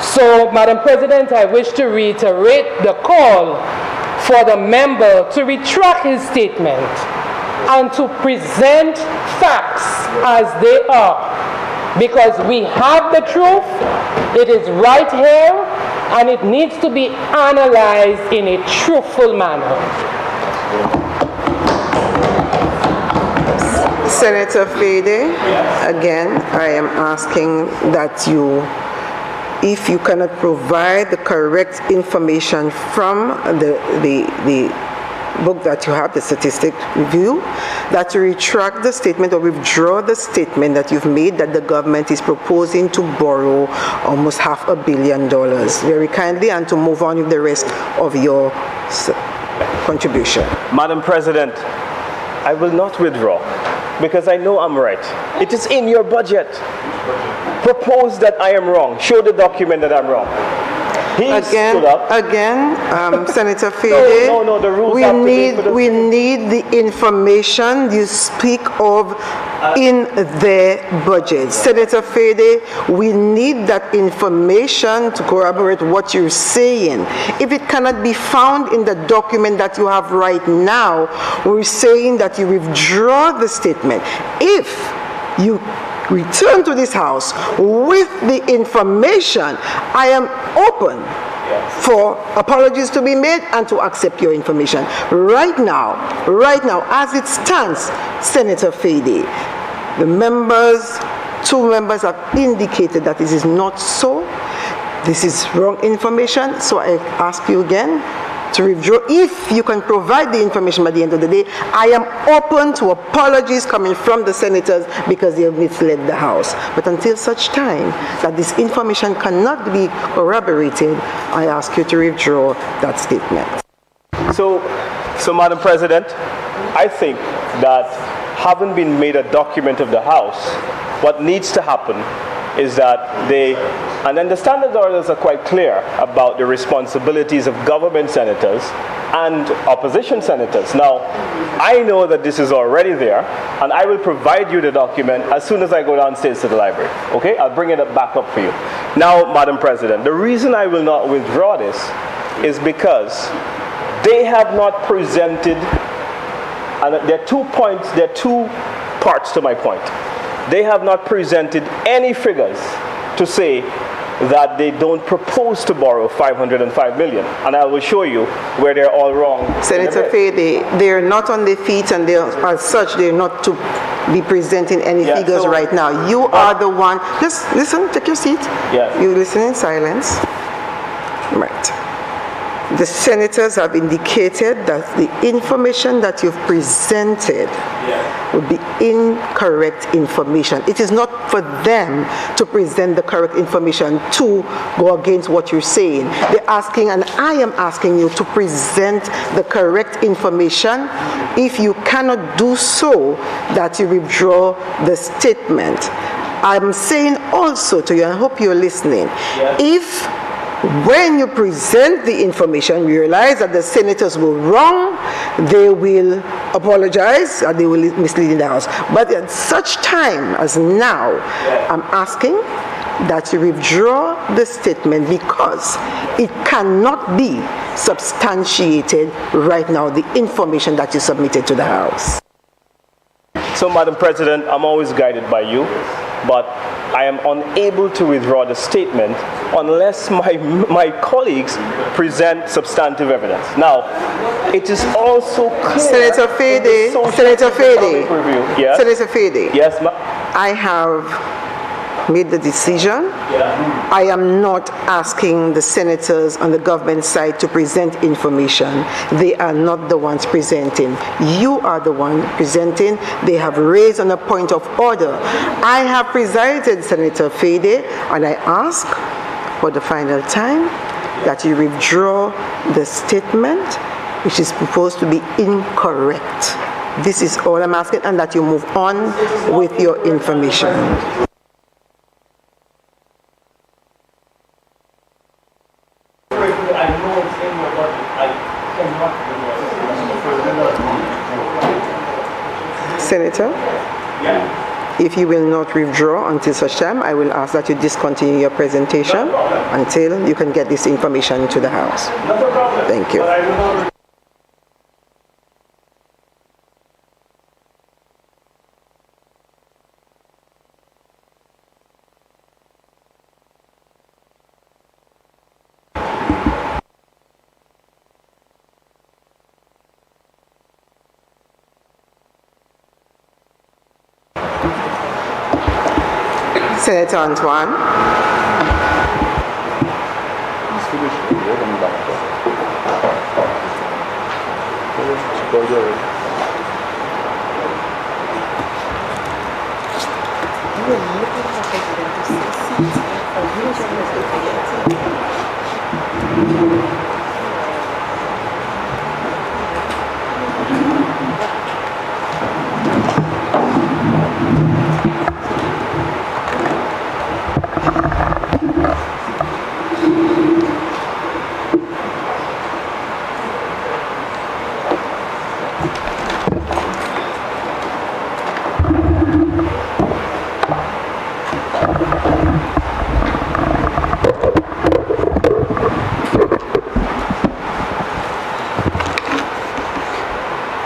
So, Madam President, I wish to reiterate the call for the member to retract his statement and to present facts as they are, because we have the truth, it is right here, and it needs to be analyzed in a truthful manner. Senator Fede, again, I am asking that if you cannot provide the correct information from the book that you have, the statistic review, that you retract the statement or withdraw the statement that you've made that the government is proposing to borrow almost $500 million. Very kindly, and to move on with the rest of your contribution. Madam President, I will not withdraw because I know I'm right. It is in your budget. Propose that I am wrong. Show the document that I'm wrong. Again, Senator Fede, no, the rules we need the information you speak of in their budget. Senator Fede, we need that information to corroborate what you're saying. If it cannot be found in the document that you have right now, we're saying that you withdraw the statement. If you return to this house with the information, I am open for apologies to be made and to accept your information. Right now, as it stands, Senator Fede, two members have indicated that this is not so. This is wrong information, so I ask you again to withdraw. If you can provide the information by the end of the day, I am open to apologies coming from the senators because they have misled the House. But until such time that this information cannot be corroborated, I ask you to withdraw that statement. So Madam President, I think that having been made a document of the House, what needs to happen is that and then the standard orders are quite clear about the responsibilities of government senators and opposition senators. Now, I know that this is already there, and I will provide you the document as soon as I go downstairs to the library. Okay? I'll bring it back up for you. Now, Madam President, the reason I will not withdraw this is because they have not presented, and there are 2 points, there are 2 parts to my point. They have not presented any figures to say that they don't propose to borrow $505 million. And I will show you where they're all wrong. Senator Fede, they're not on their feet, and as such, they're not to be presenting any figures right now. You are the one. Just listen, take your seat. Yes. You listen in silence. Right. The senators have indicated that the information that you've presented would be incorrect information. It is not for them to present the correct information to go against what you're saying. They're asking, and I am asking you to present the correct information. If you cannot do so, that you withdraw the statement. I'm saying also to you, and I hope you're listening, if when you present the information, you realize that the senators were wrong, they will apologize, or they will mislead the House. But at such time as now, I'm asking that you withdraw the statement because it cannot be substantiated right now, the information that you submitted to the House. So, Madam President, I'm always guided by you, but I am unable to withdraw the statement unless my colleagues present substantive evidence. Now, it is also clear... Senator Fede, Yes? Senator Fede. Yes, ma'am. I have made the decision. I am not asking the senators on the government side to present information. They are not the ones presenting. You are the one presenting. They have raised on a point of order. I have presided, Senator Fede, and I ask for the final time that you withdraw the statement, which is proposed to be incorrect. This is all I'm asking, and that you move on with your information. Senator, if you will not withdraw until such time, I will ask that you discontinue your presentation until you can get this information to the House. Thank you. Senator Antoine.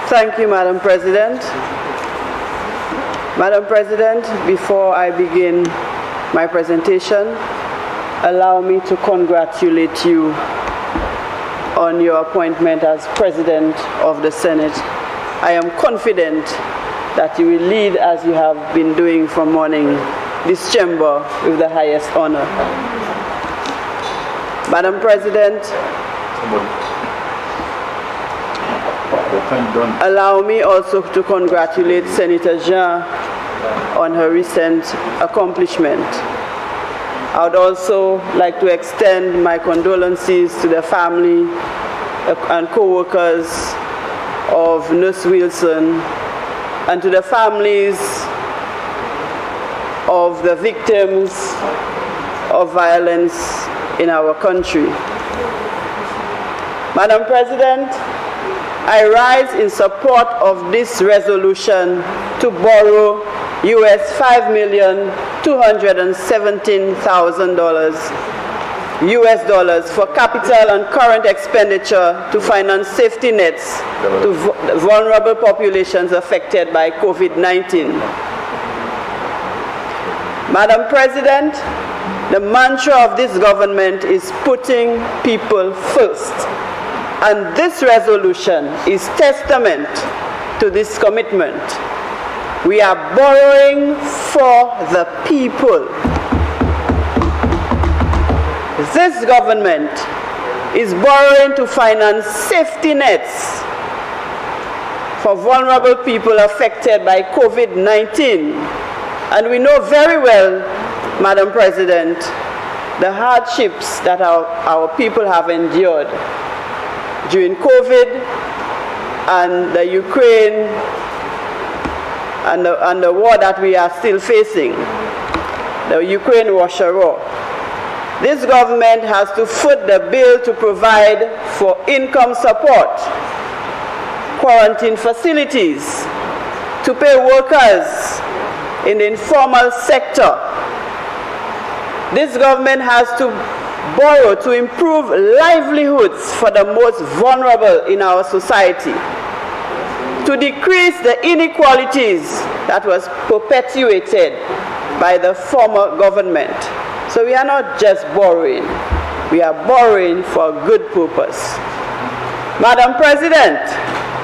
Thank you, Madam President. Madam President, before I begin my presentation, allow me to congratulate you on your appointment as President of the Senate. I am confident that you will lead as you have been doing from morning this chamber with the highest honor. Madam President, allow me also to congratulate Senator Jean on her recent accomplishment. I would also like to extend my condolences to the family and co-workers of Nurse Wilson and to the families of the victims of violence in our country. Madam President, I rise in support of this resolution to borrow $5,217,000 for capital and current expenditure to finance safety nets to vulnerable populations affected by COVID-19. Madam President, the mantra of this government is putting people first. And this resolution is testament to this commitment. We are borrowing for the people. This government is borrowing to finance safety nets for vulnerable people affected by COVID-19. And we know very well, Madam President, the hardships that our people have endured during COVID and the Ukraine and the war that we are still facing, the Ukraine-Russia war. This government has to foot the bill to provide for income support, quarantine facilities, to pay workers in the informal sector, This government has to borrow to improve livelihoods for the most vulnerable in our society, to decrease the inequalities that was perpetuated by the former government. So we are not just borrowing, we are borrowing for a good purpose. Madam President,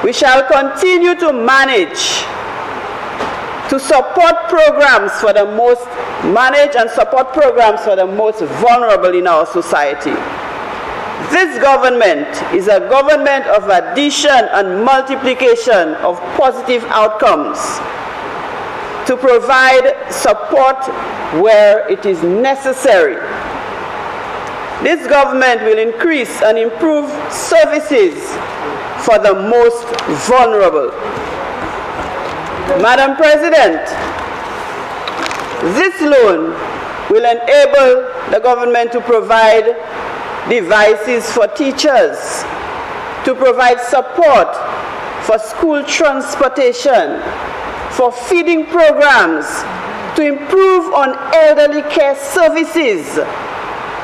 we shall continue to manage to support programs for the most vulnerable in our society. This government is a government of addition and multiplication of positive outcomes to provide support where it is necessary. This government will increase and improve services for the most vulnerable. Madam President, this loan will enable the government to provide devices for teachers, to provide support for school transportation, for feeding programs, to improve on elderly care services,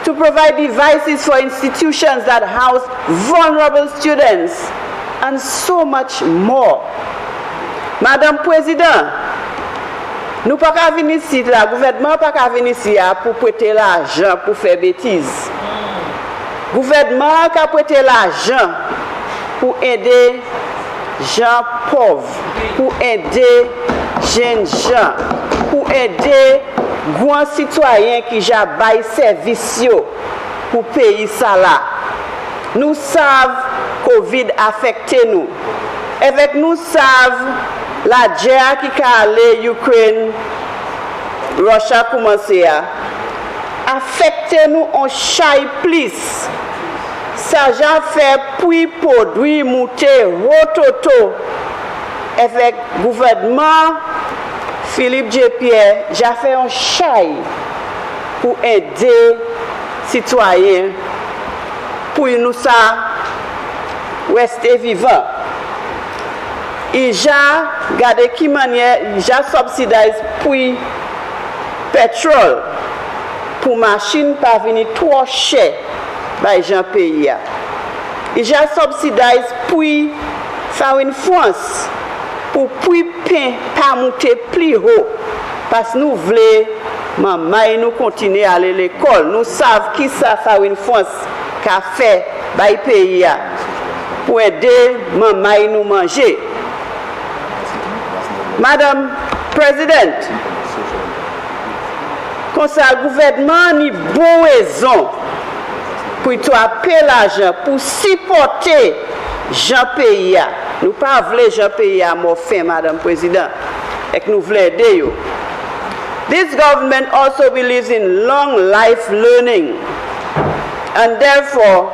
to provide devices for institutions that house vulnerable students, and so much more. Madame President, nous pas qu'à venir ici, le gouvernement pas qu'à venir ici pour prêter l'argent pour faire bêtises. Le gouvernement a prêté l'argent pour aider gens pauvres, pour aider jeunes gens, pour aider grands citoyens qui jabaillent services pour payer ça là. Nous savons que Covid affecté nous. Avec nous savons la guerre qui a allé Ukraine, Russie a commencé à affecter nous en chai plus. Ça j'ai fait puis produit monter rototo avec gouvernement Philippe J. Pierre, j'ai fait un chai pour aider citoyens pour nous ça rester vivant. Et j'ai regardé qui manière j'ai subsidisé puis pétrole pour machine pas venir trop cher by Jean pays. Et j'ai subsidisé puis farine France pour puis pain pas monter plus haut parce que nous voulons maman nous continuer à aller à l'école. Nous savons qui ça farine France qu'a fait by pays pour aider maman nous manger. Madame President, comme ça le gouvernement ni bon raison pour tout appeler l'argent pour supporter Jean pays. Nous pas voulons Jean pays à mort fin, Madame President, et que nous voulons aider yo. This government also believes in long life learning, and therefore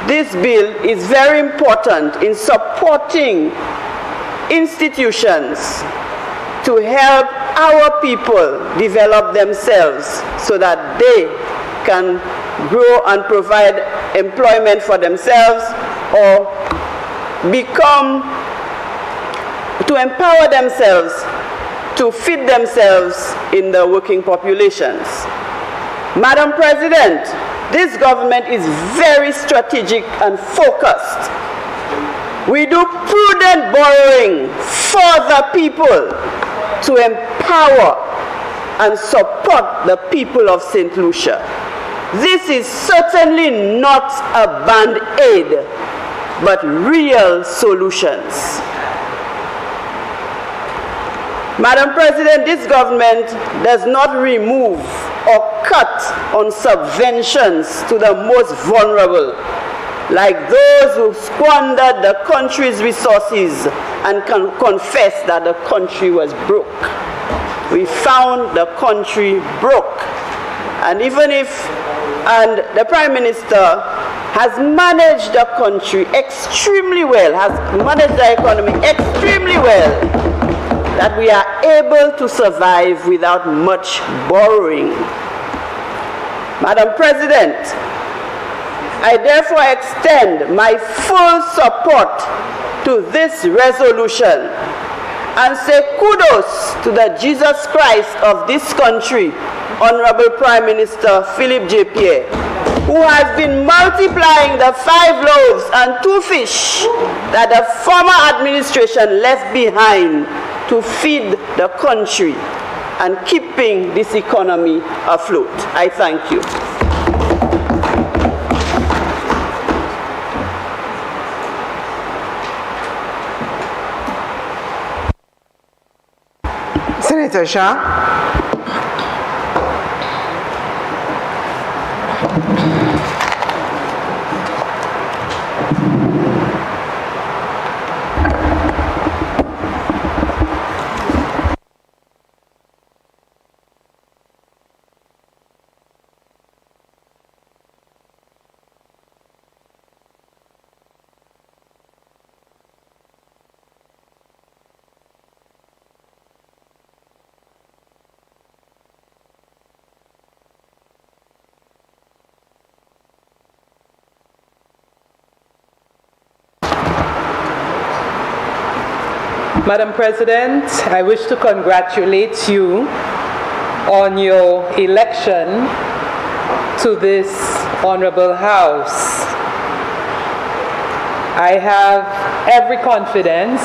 this bill is very important in supporting institutions to help our people develop themselves so that they can grow and provide employment for themselves or to empower themselves to feed themselves in the working populations. Madam President, this government is very strategic and focused. We do prudent borrowing for the people to empower and support the people of St. Lucia. This is certainly not a band-aid, but real solutions. Madam President, this government does not remove or cut on subventions to the most vulnerable, like those who squandered the country's resources and confess that the country was broke. We found the country broke. And even if the Prime Minister has managed the country extremely well, has managed the economy extremely well, that we are able to survive without much borrowing. Madam President, I therefore extend my full support to this resolution and say kudos to the Jesus Christ of this country Honorable Prime Minister Philip J. Pierre, who has been multiplying the 5 loaves and 2 fish that the former administration left behind to feed the country and keeping this economy afloat. I thank you. Senator Shah. Madam President, I wish to congratulate you on your election to this honorable House. I have every confidence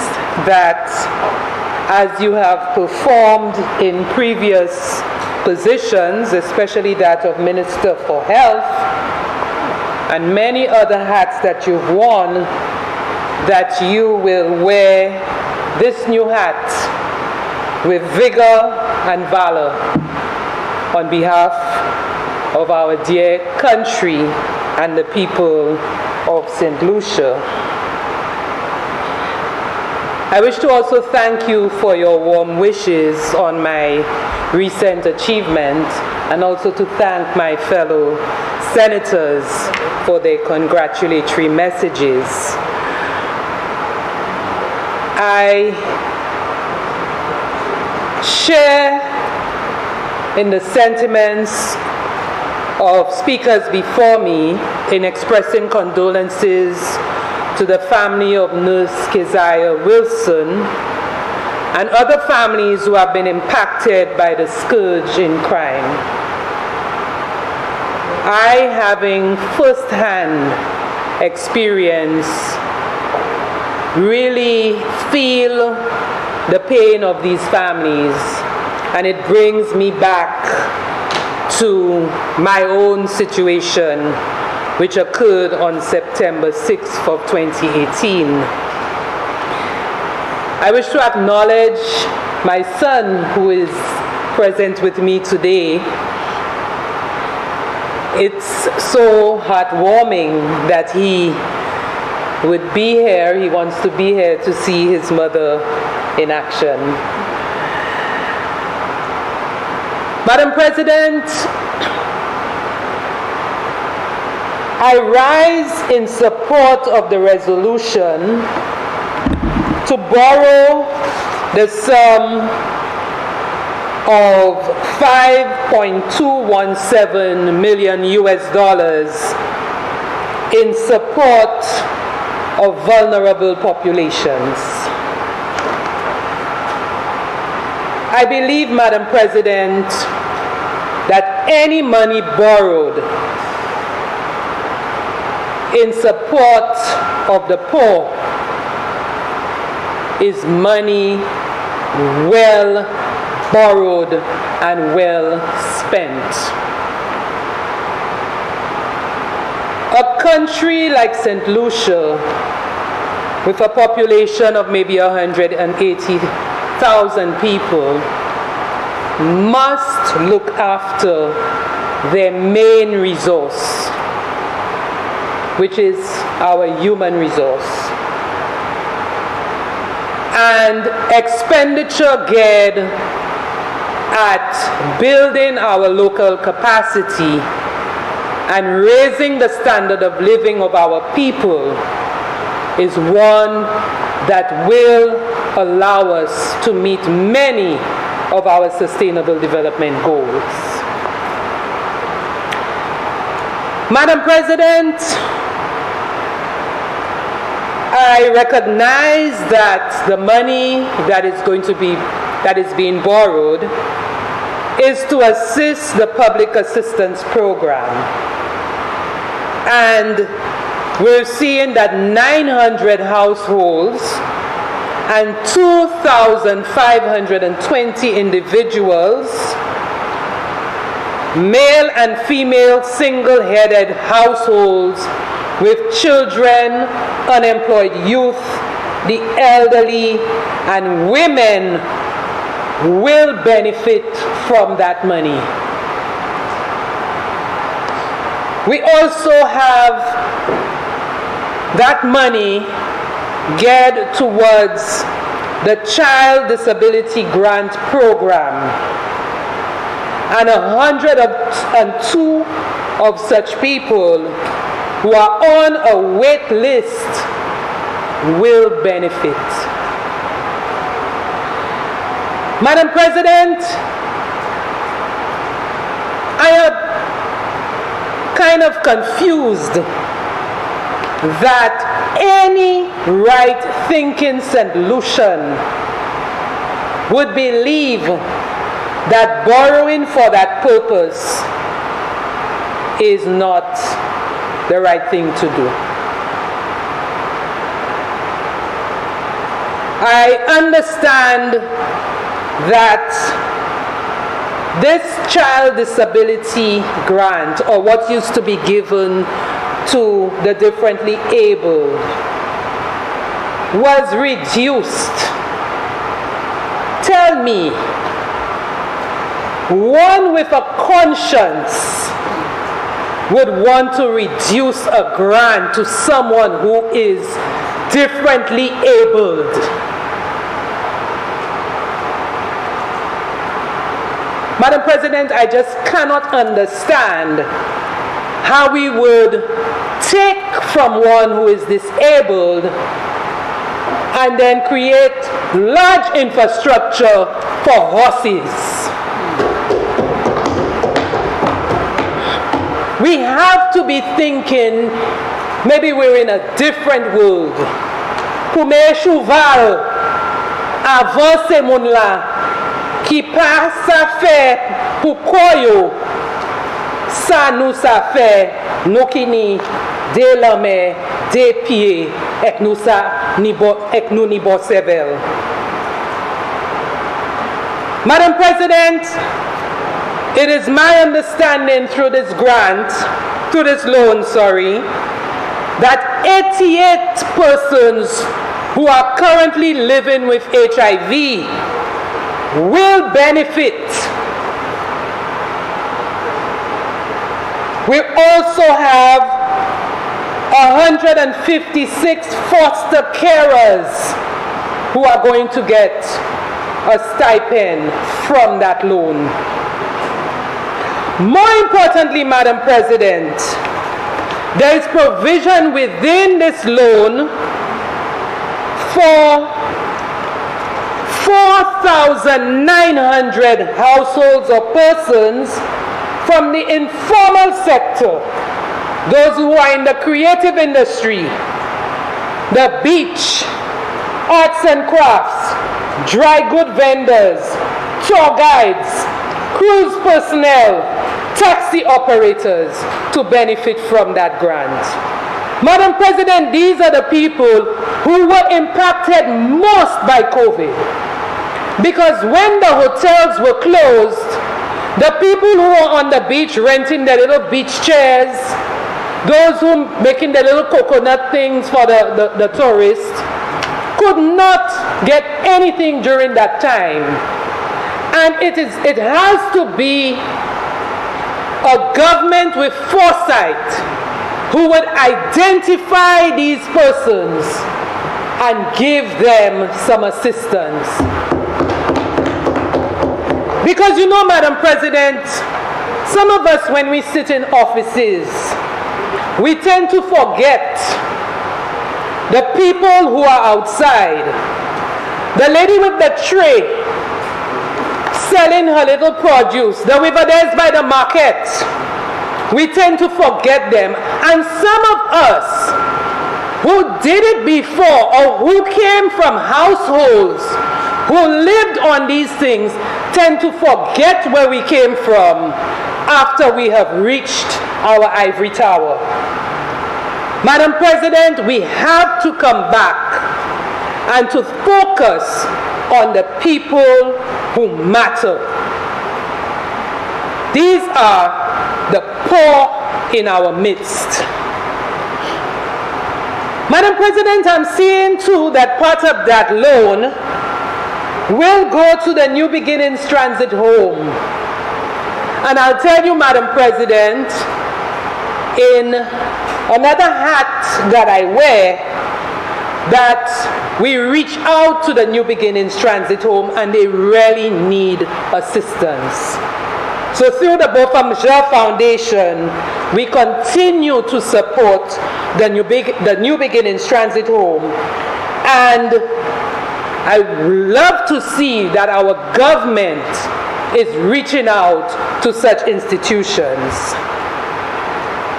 that as you have performed in previous positions, especially that of Minister for Health and many other hats that you've worn, that you will wear this new hat with vigor and valor on behalf of our dear country and the people of St. Lucia. I wish to also thank you for your warm wishes on my recent achievement, and also to thank my fellow senators for their congratulatory messages. I share in the sentiments of speakers before me in expressing condolences to the family of Nurse Keziah Wilson and other families who have been impacted by the scourge in crime. I, having first-hand experience, really feel the pain of these families, and it brings me back to my own situation, which occurred on September 6th of 2018. I wish to acknowledge my son, who is present with me today. It's so heartwarming that he would be here. He wants to be here to see his mother in action. Madam President, I rise in support of the resolution to borrow the sum of $5.217 million in support of vulnerable populations. I believe, Madam President, that any money borrowed in support of the poor is money well borrowed and well spent. A country like St. Lucia, with a population of maybe 180,000 people, must look after their main resource, which is our human resource. And expenditure geared at building our local capacity and raising the standard of living of our people is one that will allow us to meet many of our sustainable development goals. Madam President, I recognize that the money that is being borrowed is to assist the public assistance program. And we're seeing that 900 households and 2,520 individuals, male and female single-headed households with children, unemployed youth, the elderly, and women will benefit from that money. We also have that money geared towards the Child Disability Grant Program, and 102 of such people who are on a wait list will benefit. Madam President, I am kind of confused that any right-thinking St. Lucian would believe that borrowing for that purpose is not the right thing to do. I understand that this child disability grant, or what used to be given to the differently abled, was reduced. Tell me, one with a conscience would want to reduce a grant to someone who is differently abled? Madam President, I just cannot understand how we would take from one who is disabled and then create large infrastructure for horses. We have to be thinking maybe we're in a different world. Pour mes cheval avant ces monde-là qui passe à faire pour koyo, ça nous ça fait nous qui ni de la main, des pieds, et nous ça ni bo sevel. Madam President, it is my understanding through this grant, through this loan, that 88 persons who are currently living with HIV will benefit. We also have 156 foster carers who are going to get a stipend from that loan. More importantly, Madam President, there is provision within this loan for 4,900 households or persons from the informal sector, those who are in the creative industry, the beach, arts and crafts, dry good vendors, tour guides, cruise personnel, taxi operators, to benefit from that grant. Madam President, these are the people who were impacted most by COVID. Because when the hotels were closed, the people who were on the beach renting their little beach chairs, those who making their little coconut things for the tourists, could not get anything during that time. And it has to be a government with foresight who would identify these persons and give them some assistance. Because you know, Madam President, some of us, when we sit in offices, we tend to forget the people who are outside. The lady with the tray selling her little produce, the Riverdales by the market, we tend to forget them. And some of us who did it before, or who came from households who lived on these things tend to forget where we came from after we have reached our ivory tower. Madam President, we have to come back and to focus on the people who matter. These are the poor in our midst. Madam President, I'm seeing too that part of that loan will go to the New Beginnings Transit Home. And I'll tell you, Madam President, in another hat that I wear, that we reach out to the New Beginnings Transit Home and they really need assistance. So through the Bofamja Foundation, we continue to support the New Beginnings Transit Home. And I would love to see that our government is reaching out to such institutions.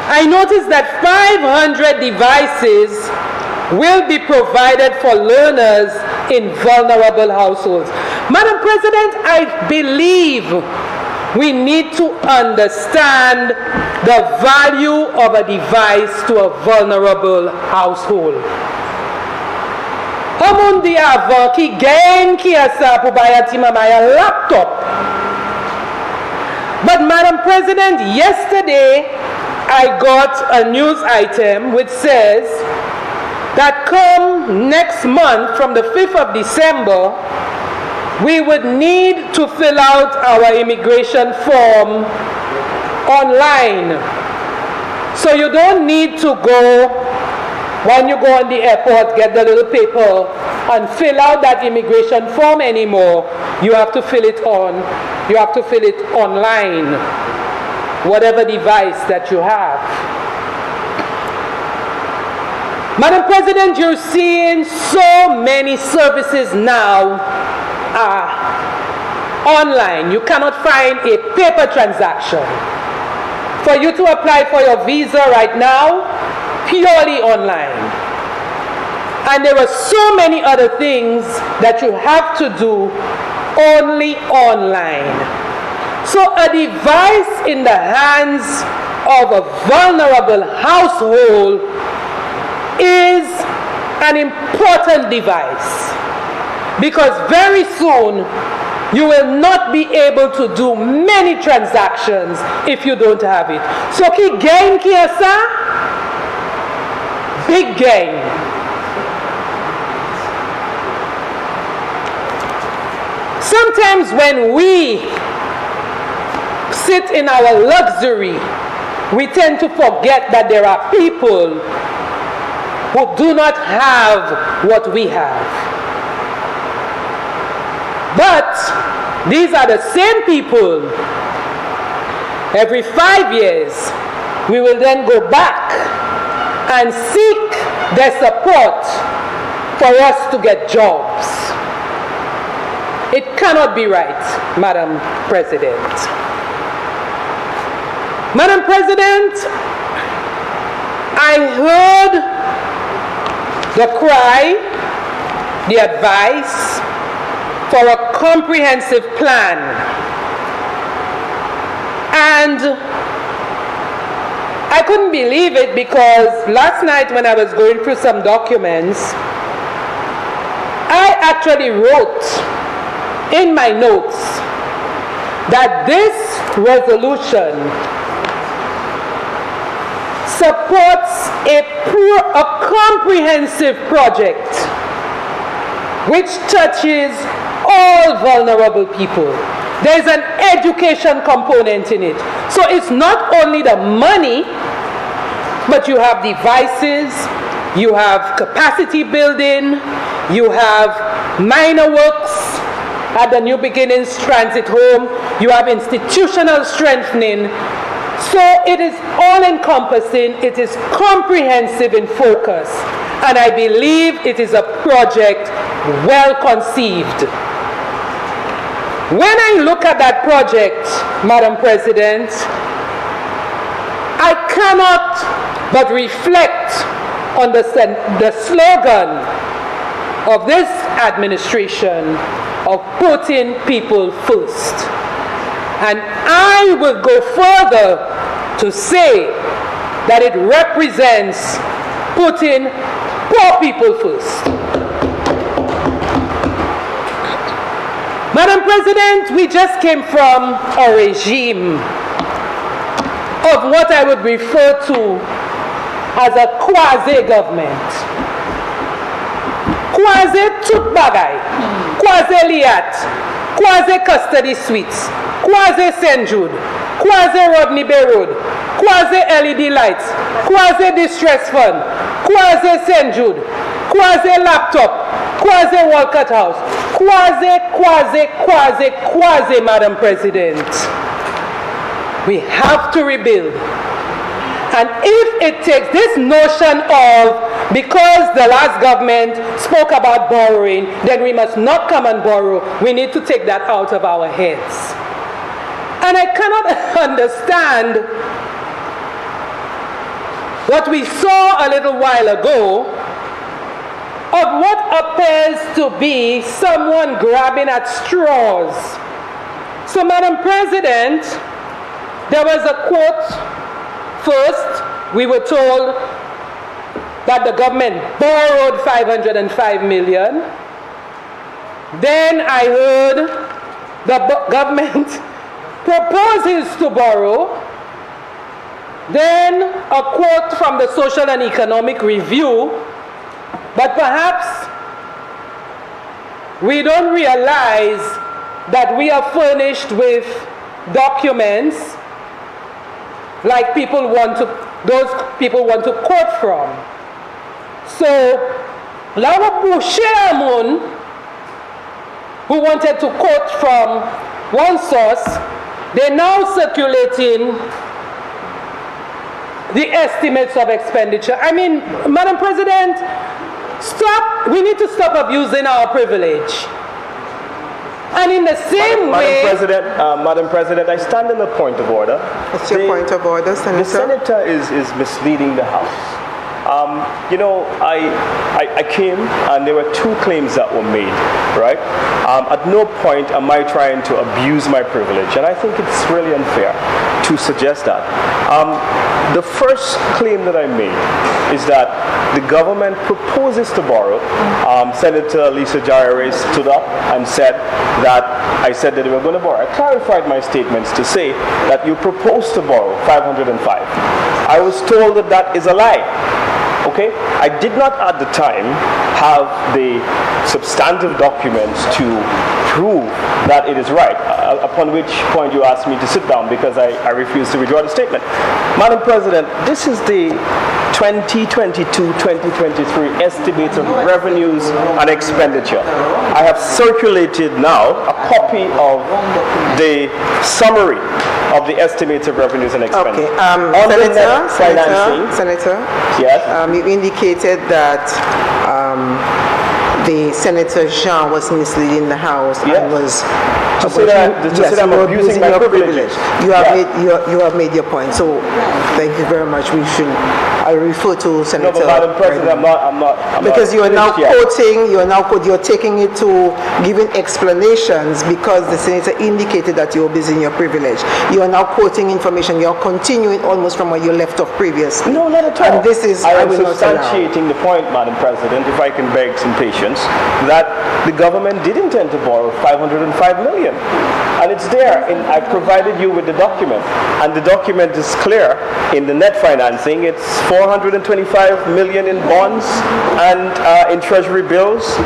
I noticed that 500 devices will be provided for learners in vulnerable households. Madam President, I believe we need to understand the value of a device to a vulnerable household. Hamundi avant ki gain ki asa pou bayati mamaya laptop. But Madam President, yesterday I got a news item which says that come next month, from the 5th of December, we would need to fill out our immigration form online. So you don't need to go, when you go on the airport, get the little paper and fill out that immigration form anymore. You have to fill it online, whatever device that you have. Madam President, you're seeing so many services now online. You cannot find a paper transaction. For you to apply for your visa right now, purely online. And there are so many other things that you have to do only online. So a device in the hands of a vulnerable household is an important device, because very soon you will not be able to do many transactions if you don't have it. So ki gain ki asa? Big gain. Sometimes when we sit in our luxury, we tend to forget that there are people who do not have what we have. But these are the same people. Every 5 years, we will then go back and seek their support for us to get jobs. It cannot be right, Madam President. Madam President, I heard the cry, the advice for a comprehensive plan. And I couldn't believe it, because last night when I was going through some documents, I actually wrote in my notes that this resolution supports a comprehensive project which touches all vulnerable people. There's an education component in it. So it's not only the money, but you have devices, you have capacity building, you have minor works at the New Beginnings Transit Home, you have institutional strengthening. So it is all-encompassing, it is comprehensive in focus, and I believe it is a project well conceived. When I look at that project, Madam President, I cannot but reflect on the slogan, of this administration of putting people first. And I will go further to say that it represents putting poor people first. Madam President, we just came from a regime of what I would refer to as a quasi-government. Quasi-tut bagay, quasi-liat, quasi-custody suites, quasi-St. Jude, quasi-Rodney Bay Road, quasi-LED lights, quasi-distress fund, quasi-St. Jude, quasi-laptop, quasi-Walcott House, quasi, Madam President. We have to rebuild. And if it takes this notion of, because the last government spoke about borrowing, then we must not come and borrow, we need to take that out of our heads. And I cannot understand what we saw a little while ago of what appears to be someone grabbing at straws. So, Madam President, there was a quote. First, we were told that the government borrowed $505 million. Then I heard the government proposes to borrow. Then a quote from the Social and Economic Review. But perhaps we don't realize that we are furnished with documents like those people want to quote from. So, Lawa Pusheamun, who wanted to quote from one source, they're now circulating the estimates of expenditure. I mean, Madam President, we need to stop abusing our privilege. And in the same way... Madam President, I stand in the point of order. What's your point of order, Senator? The Senator is misleading the House. I came and there were two claims that were made, right? At no point am I trying to abuse my privilege, and I think it's really unfair to suggest that. The first claim that I made is that the government proposes to borrow. Senator Lucia stood up and said that I said that they were going to borrow. I clarified my statements to say that you proposed to borrow 505. I was told that that is a lie. Okay? I did not at the time have the substantive documents to prove that it is right, upon which point you asked me to sit down because I refused to withdraw the statement. Madam President, this is the 2022-2023 estimates of revenues and expenditure. I have circulated now a copy of the summary of the estimates of revenues and expenditure. Okay, Senator, yes. You indicated that the Senator Jean was misleading the House and was say I'm abusing my privilege. You have made your point. So thank you very much. I refer to Senator. No, but Madam President, I'm not. Because you are now quoting. You're taking it to giving explanations because the Senator indicated that you were abusing your privilege. You are now quoting information. You are continuing almost from where you left off previously. No, not at all. And this is I am substantiating the point, Madam President, if I can beg some patience, that the government did intend to borrow $505 million. And it's there. I provided you with the document. And the document is clear. In the net financing, it's $425 million in bonds and in treasury bills.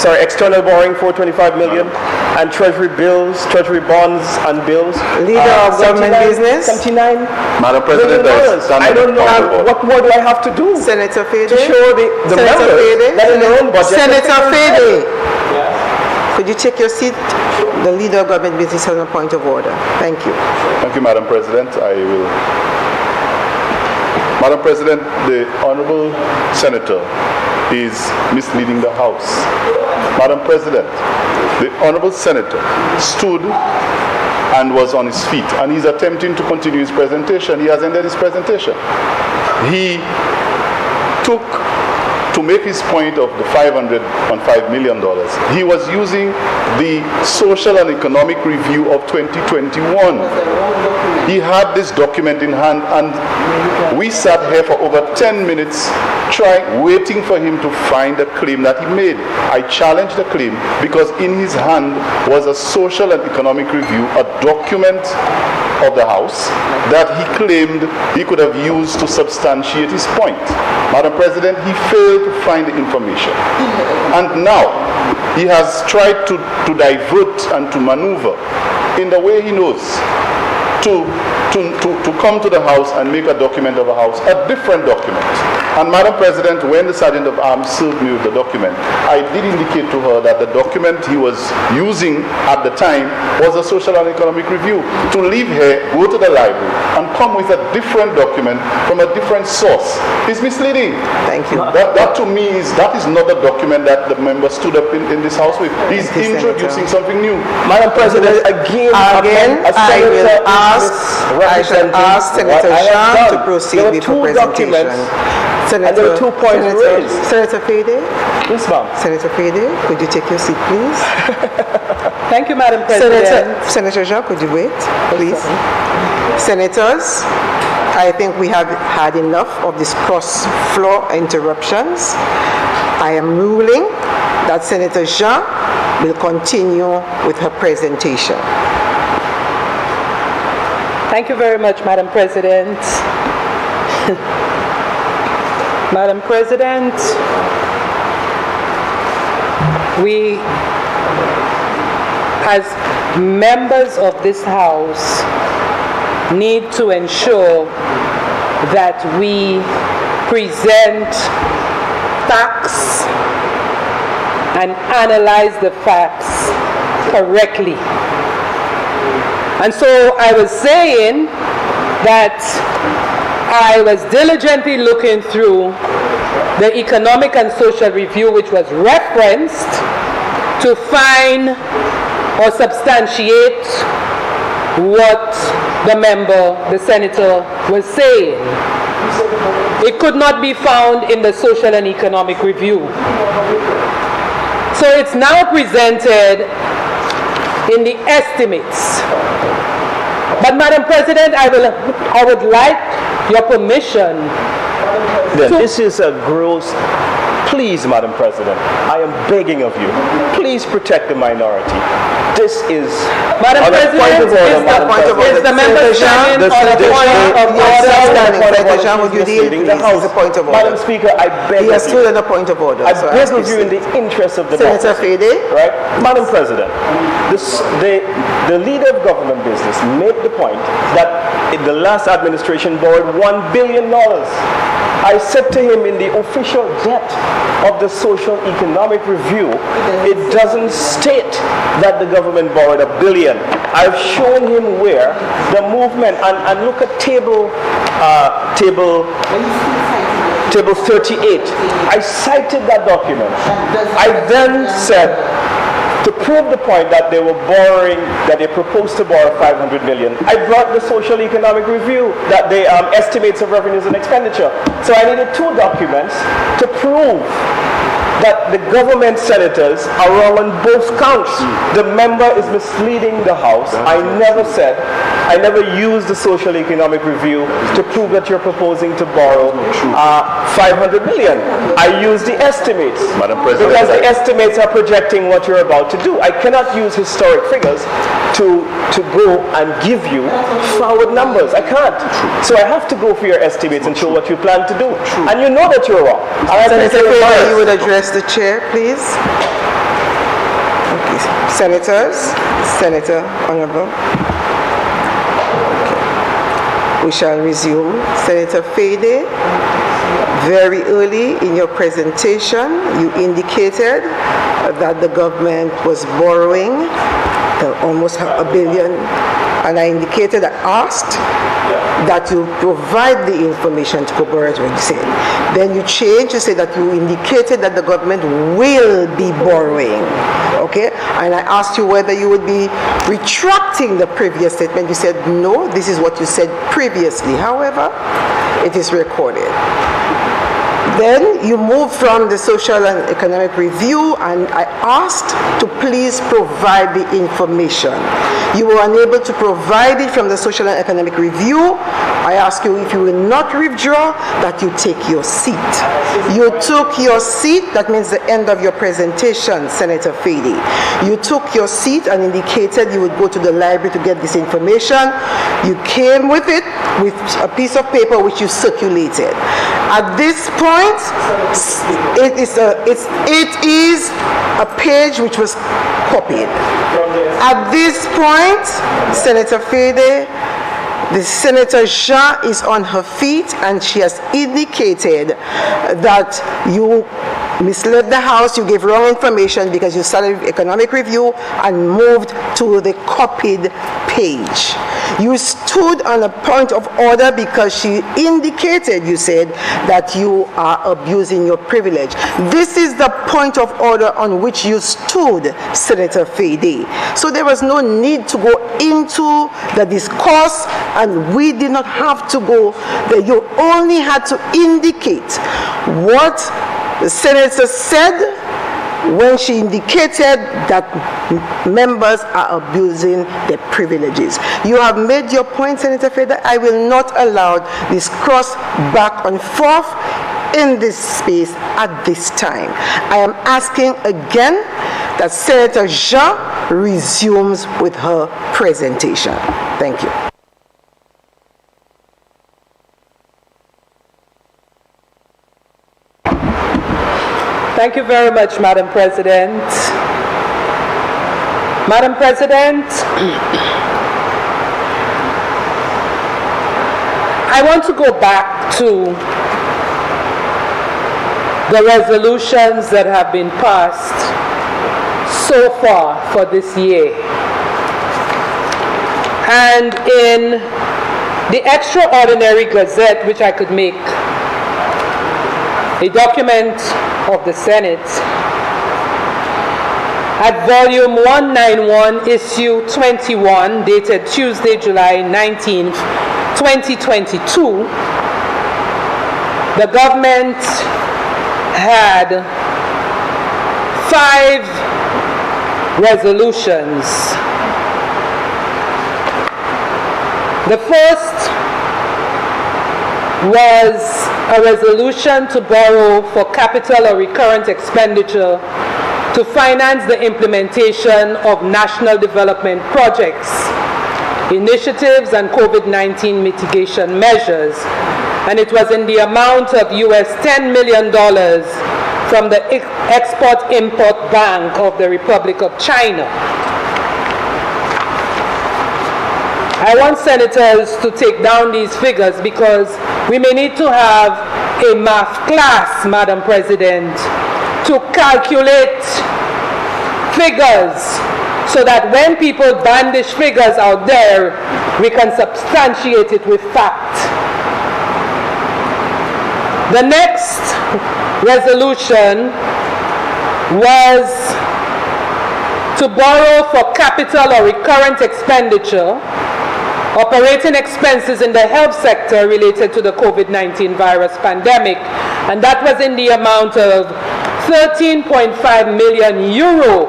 External borrowing, $425 million. And treasury bills, treasury bonds and bills. Leader of government business. $79 Madam President, I don't know what more do I have to do. Senator Fede. To show the members that in their own budget. Senator Fede. Could you take your seat? The leader of government business has a point of order. Thank you. Thank you, Madam President. I will. Madam President, the Honorable Senator is misleading the House. Madam President, the Honorable Senator stood and was on his feet, and he's attempting to continue his presentation. He has ended his presentation. He took to make his point of the $505 million, he was using the Social and Economic Review of 2021. He had this document in hand, and we sat here for over 10 minutes waiting for him to find a claim that he made. I challenged the claim because in his hand was a Social and Economic Review, a document of the House that he claimed he could have used to substantiate his point. Madam President, he failed to find the information. And now he has tried to divert and to maneuver in the way he knows to come to the House and make a document of a House, a different document. And Madam President, when the Sergeant of Arms served me with the document, I did indicate to her that the document he was using at the time was a Social and Economic Review. To leave here, go to the library, and come with a different document from a different source is misleading. Thank you. That to me is not a document that the member stood up in this House with. He's introducing something new. Madam President, again I shall ask Senator Jean to proceed with the presentation. And there were 2 points raised. Senator Fede? Yes, ma'am. Senator Fede, could you take your seat, please? Thank you, Madam President. Senator Jean, could you wait, please? Senators, I think we have had enough of these cross-floor interruptions. I am ruling that Senator Jean will continue with her presentation. Thank you very much, Madam President. Madam President, we, as members of this House, need to ensure that we present facts and analyze the facts correctly. And so I was saying that I was diligently looking through the Economic and Social Review, which was referenced, to find or substantiate what the senator was saying. It could not be found in the Social and Economic Review. So it's now presented in the estimates. But Madam President, I would like your permission. This is a gross. Please, Madam President, I am begging of you, please protect the minority. This is Madam President, is the member standing on the point of order? Senator Jean, would you deal, please? It's a point of order. Madam Speaker, I beg of you. He has stood on a point of order. I beg of you in the interest of the Senator Fede. Right? Madam President, the leader of government business made the point that in the last administration borrowed $1 billion. I said to him in the official jet of the Social Economic Review, it doesn't state that the government borrowed $1 billion. I've shown him where the movement, and look at table 38. I cited that document. I then said, to prove the point that they were borrowing, that they proposed to borrow $500 million, I brought the Social Economic Review, that they estimates of revenues and expenditure. So I needed 2 documents to prove that the government senators are wrong on both counts. The member is misleading the House. I never used the Social Economic Review to prove that you're proposing to borrow $500 million. I used the estimates. Madam President, because the estimates are projecting what you're about to do. I cannot use historic figures to go and give you forward numbers. I can't. So I have to go for your estimates and show what you plan to do. And you know that you're wrong. Senator Fede, you would address the chair, please. Okay. Senators, Senator Honorable. Okay. We shall resume. Senator Fede, very early in your presentation, you indicated that the government was borrowing almost $1 billion, and I indicated, I asked that you provide the information to corroborate what you said. Then you changed to say that you indicated that the government will be borrowing. Okay? And I asked you whether you would be retracting the previous statement. You said, no, this is what you said previously. However, it is recorded. Then you moved from the social and economic review, and I asked to please provide the information. You were unable to provide it from the social and economic review. I ask you, if you will not withdraw, that you take your seat. You took your seat. That means the end of your presentation, Senator Fady. You took your seat and indicated you would go to the library to get this information. You came with it, with a piece of paper which you circulated. At this point, it is a page which was copied. At this point, Senator Fede, the Senator Jean is on her feet, and she has indicated that you misled the House, you gave wrong information because you started with economic review and moved to the copied page. You stood on a point of order because she indicated, you said, that you are abusing your privilege. This is the point of order on which you stood, Senator Fede. So there was no need to go into the discourse, and we did not have to go there. You only had to indicate what the senator said when she indicated that members are abusing their privileges. You have made your point, Senator Fede. I will not allow this cross back and forth in this space at this time. I am asking again that Senator Jean resumes with her presentation. Thank you. Thank you very much, Madam President. Madam President, I want to go back to the resolutions that have been passed so far for this year. And in the Extraordinary Gazette, which I could make a document of the Senate, at volume 191, issue 21, dated Tuesday, July 19th, 2022, the government had 5 resolutions. The first was a resolution to borrow for capital or recurrent expenditure to finance the implementation of national development projects, initiatives, and COVID-19 mitigation measures. And it was in the amount of US $10 million from the Export-Import Bank of the Republic of China. I want senators to take down these figures because we may need to have a math class, Madam President, to calculate figures so that when people bandish figures out there, we can substantiate it with fact. The next resolution was to borrow for capital or recurrent expenditure, operating expenses in the health sector related to the COVID-19 virus pandemic, and that was in the amount of 13.5 million euro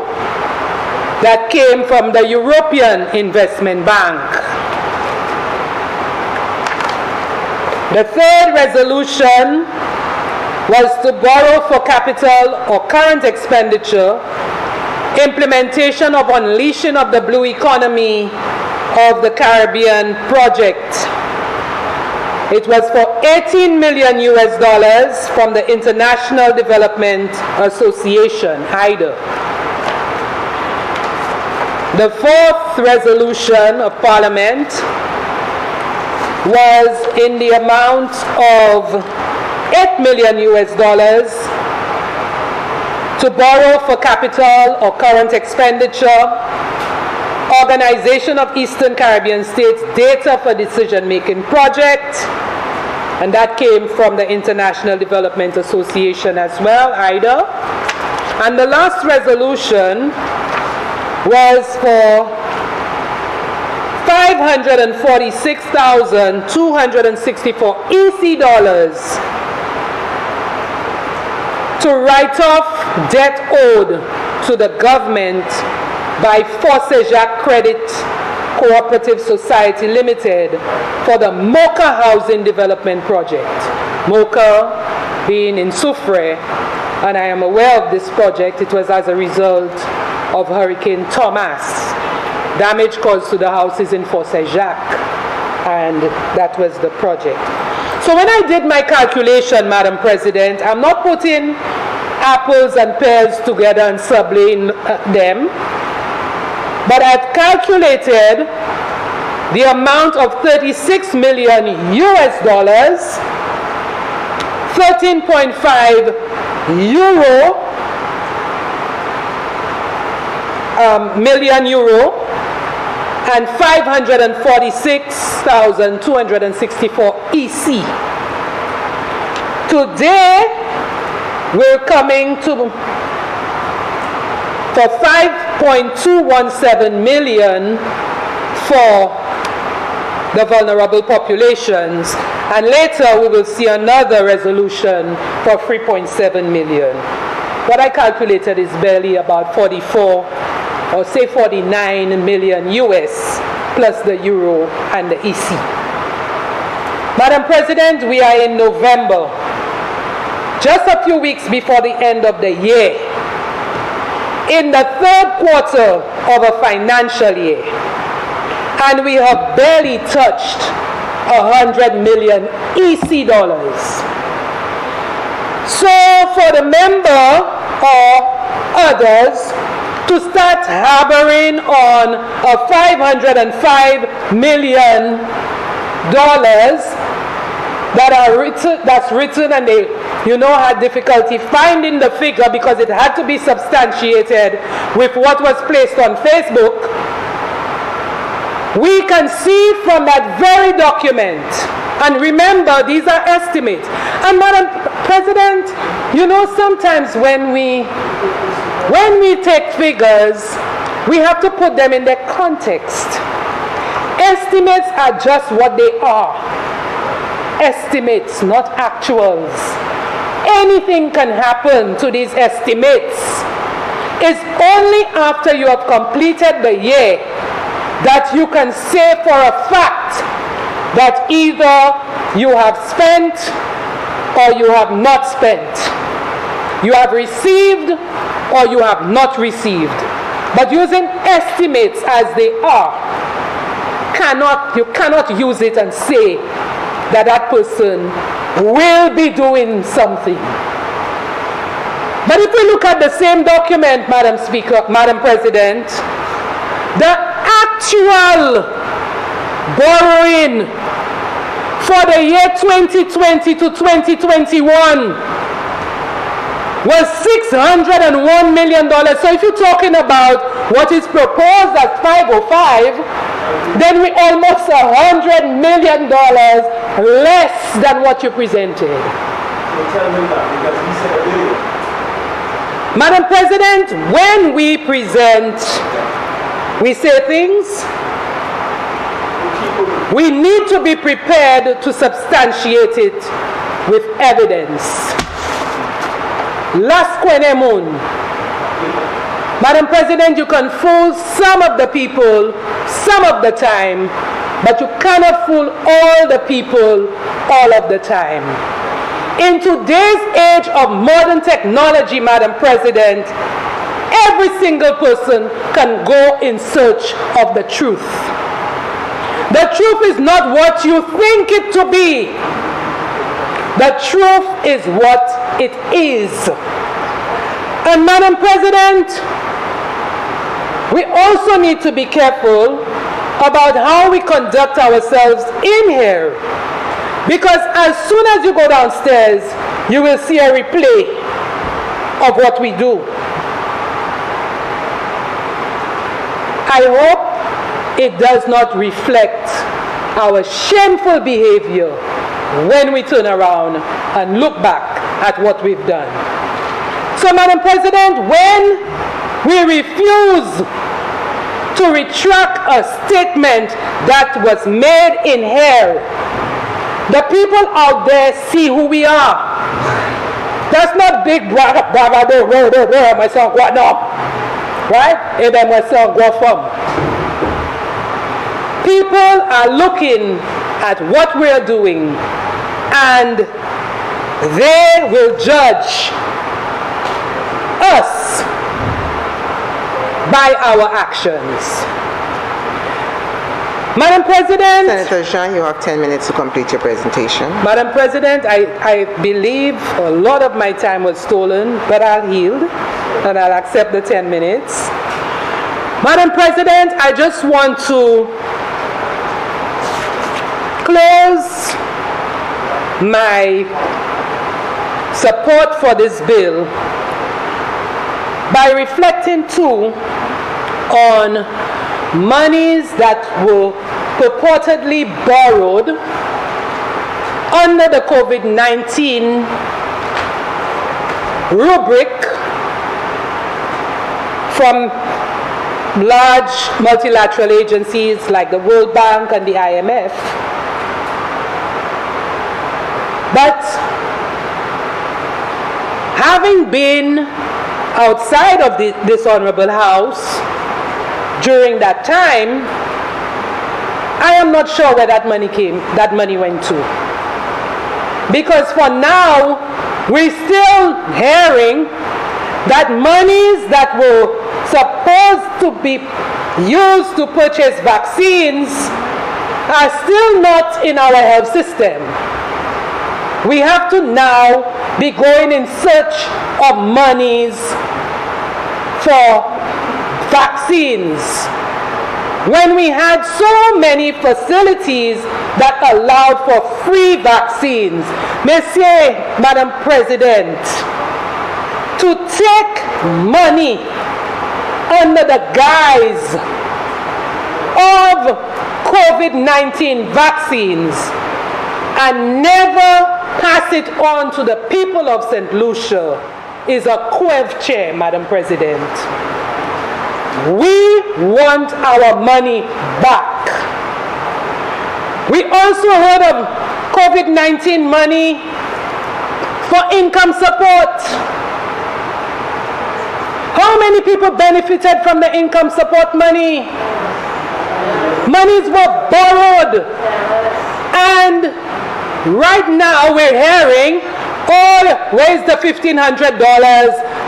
that came from the European Investment Bank. The third resolution was to borrow for capital or current expenditure, implementation of unleashing of the blue economy of the Caribbean project. It was for $18 million from the International Development Association, IDA. The fourth resolution of Parliament was in the amount of $8 million to borrow for capital or current expenditure, Organization of Eastern Caribbean States Data for Decision-Making Project, and that came from the International Development Association as well, IDA. And the last resolution was for $546,264 EC dollars to write off debt owed to the government by Forcejac Credit Cooperative Society Limited for the Mocha Housing Development Project. Mocha being in Soufrière, and I am aware of this project. It was as a result of Hurricane Thomas. Damage caused to the houses in Forcejac, and that was the project. So when I did my calculation, Madam President, I'm not putting apples and pears together and sublaying them, but I've calculated the amount of 36 million US dollars, 13.5 million euro, and 546,264 EC. Today, we're coming to for 5.217 million for the vulnerable populations, and later we will see another resolution for 3.7 million. What I calculated is barely about 44 or say 49 million US plus the euro and the EC. Madam President, we are in November, just a few weeks before the end of the year, in the third quarter of a financial year, and we have barely touched 100 million EC dollars. So for the member or others to start harboring on a $505 million that's written, and they had difficulty finding the figure because it had to be substantiated with what was placed on Facebook. We can see from that very document, and remember, these are estimates. And Madam President, sometimes when we take figures, we have to put them in their context. Estimates are just what they are. Estimates, not actuals. Anything can happen to these estimates. It's only after you have completed the year that you can say for a fact that either you have spent or you have not spent. You have received or you have not received. But using estimates as they are, you cannot use it and say that that person will be doing something. But if we look at the same document, Madam President, the actual borrowing for the year 2020 to 2021 was $601 million. So if you're talking about what is proposed as 505, then we're almost $100 million less than what you presented. Madam President, when we present, we say things, we need to be prepared to substantiate it with evidence. Last Kwenemun, Madam President, you can fool some of the people some of the time, but you cannot fool all the people all of the time. In today's age of modern technology, Madam President, every single person can go in search of the truth. The truth is not what you think it to be. The truth is what it is. And Madam President, we also need to be careful about how we conduct ourselves in here. Because as soon as you go downstairs, you will see a replay of what we do. I hope it does not reflect our shameful behavior when we turn around and look back at what we've done. So, Madam President, when we refuse to retract a statement that was made in here, the people out there see who we are. That's not big bravado, my son, what no. Right? And then my son, go from. People are looking at what we're doing, and they will judge us by our actions. Madam President. Senator Jean, you have 10 minutes to complete your presentation. Madam President, I believe a lot of my time was stolen, but I'll yield and I'll accept the 10 minutes. Madam President, I just want to close my support for this bill by reflecting too on monies that were purportedly borrowed under the COVID-19 rubric from large multilateral agencies like the World Bank and the IMF. But having been outside of this honorable house during that time, I am not sure where that money went to. Because for now, we're still hearing that monies that were supposed to be used to purchase vaccines are still not in our health system. We have to now be going in search of monies for vaccines when we had so many facilities that allowed for free vaccines. Monsieur, Madam President, to take money under the guise of COVID-19 vaccines and never pass it on to the people of St. Lucia is a quevche, Madam President. We want our money back. We also heard of COVID-19 money for income support. How many people benefited from the income support money? Monies were borrowed. And right now we're hearing, oh, where's the $1,500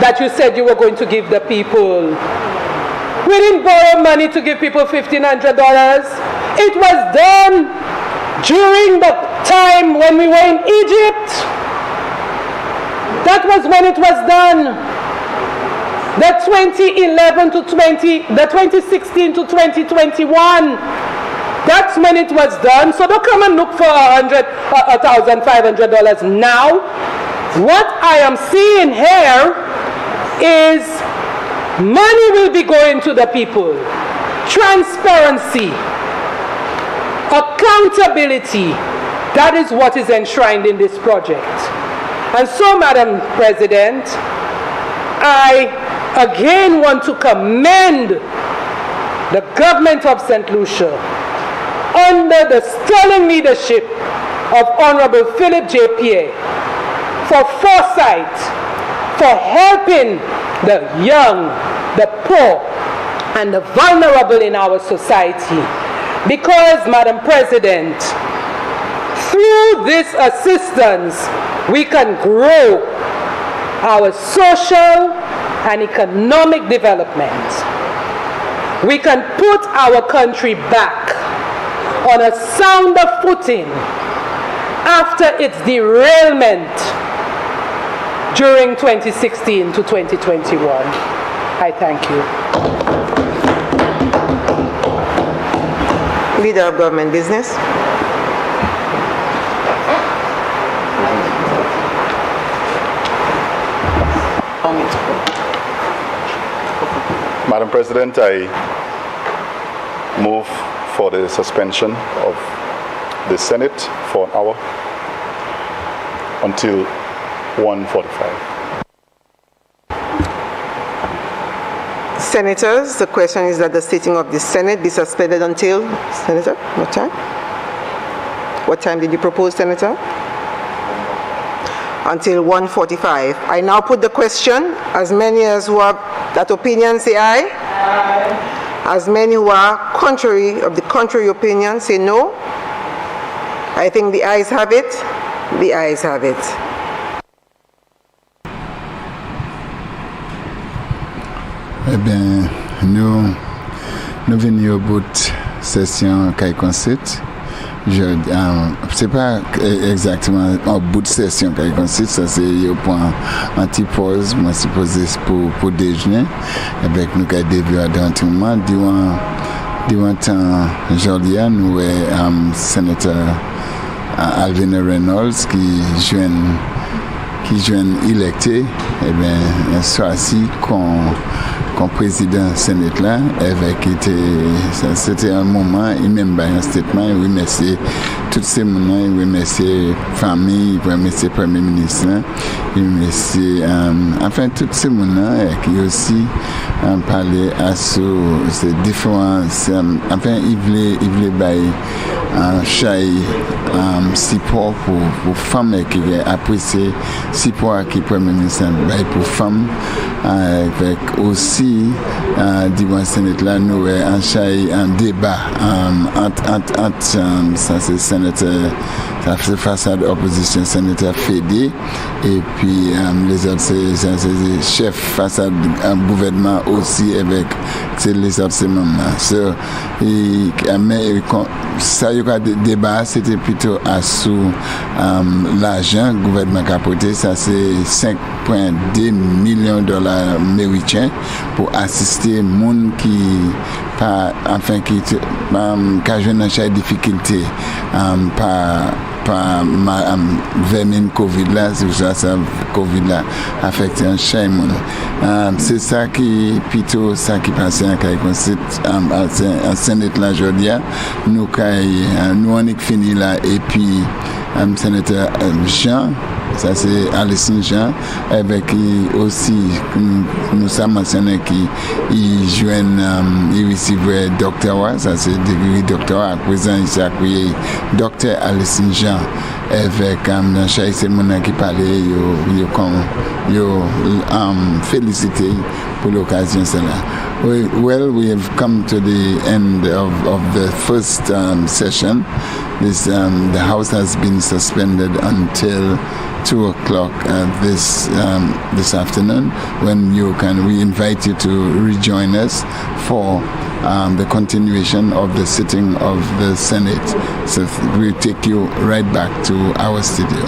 that you said you were going to give the people? We didn't borrow money to give people $1,500. It was done during the time when we were in Egypt. That was when it was done. The 2016 to 2021. That's when it was done. So don't come and look for $1,500 now. What I am seeing here is money will be going to the people. Transparency, accountability, that is what is enshrined in this project. And so, Madam President, I again want to commend the government of St. Lucia under the sterling leadership of Honorable Philip J. Pierre for foresight, for helping the young, the poor, and the vulnerable in our society. Because, Madam President, through this assistance, we can grow our social and economic development. We can put our country back on a sounder footing after its derailment during 2016 to 2021. I thank you. Leader of Government Business. Madam President, I move for the suspension of the Senate for an hour until 1:45. Senators, the question is that the sitting of the Senate be suspended until, Senator, what time? What time did you propose, Senator? until 1:45. I now put the question. As many as who are that opinion say aye. Aye. As many who are contrary of the contrary opinion say no. I think the ayes have it. The ayes have it. Eh bien, nous venons au bout de session qu'il consiste. C'est pas exactement au bout de session qu'il consiste, ça c'est au point anti-pause, moi c'est posé pour déjeuner, avec nous qui avons début à un moment, durant temps aujourd'hui, nous avons sénateur Alvina Reynolds qui joint électé, et bien, soit-ci qu'on président Sénat là, c'était un moment, il même un statement, il remercie tous ces moments, il remercie famille, il remercie Premier ministre, il remercie, enfin, tous ces moments qui aussi parler à ces différences, enfin, il voulait chaque support pour femmes qui apprécient support qui Premier ministre pour femmes, avec aussi durant le Sénat là nous un débat entre ça c'est sénateur ça fait façade opposition sénateur Fédé et puis les autres c'est chef façade gouvernement aussi avec les autres membres mais ça y a débat c'était plutôt à sous l'argent gouvernement qui a apporté ça c'est 5,2 millions de dollars américains pour assister monde qui enfin qui a une difficulté par vermine Covid là, c'est ça Covid là affecte un chien monde. C'est ça qui plutôt ça qui passe en Sénat là aujourd'hui. Nous on est fini là et puis sénateur Jean, ça c'est Alison Jean, avec aussi nous sommes mentionné qu'il joignent, il recevait doctorat, ça c'est degré doctorat, à présent il s'est accueilli docteur Alison Jean, avec chaque semaine qui parlait, félicité pour l'occasion celle-là. Well, we have come to the end of the first session. The House has been suspended until 2 o'clock this afternoon. When we invite you to rejoin us for the continuation of the sitting of the Senate. So we take you right back to our studio.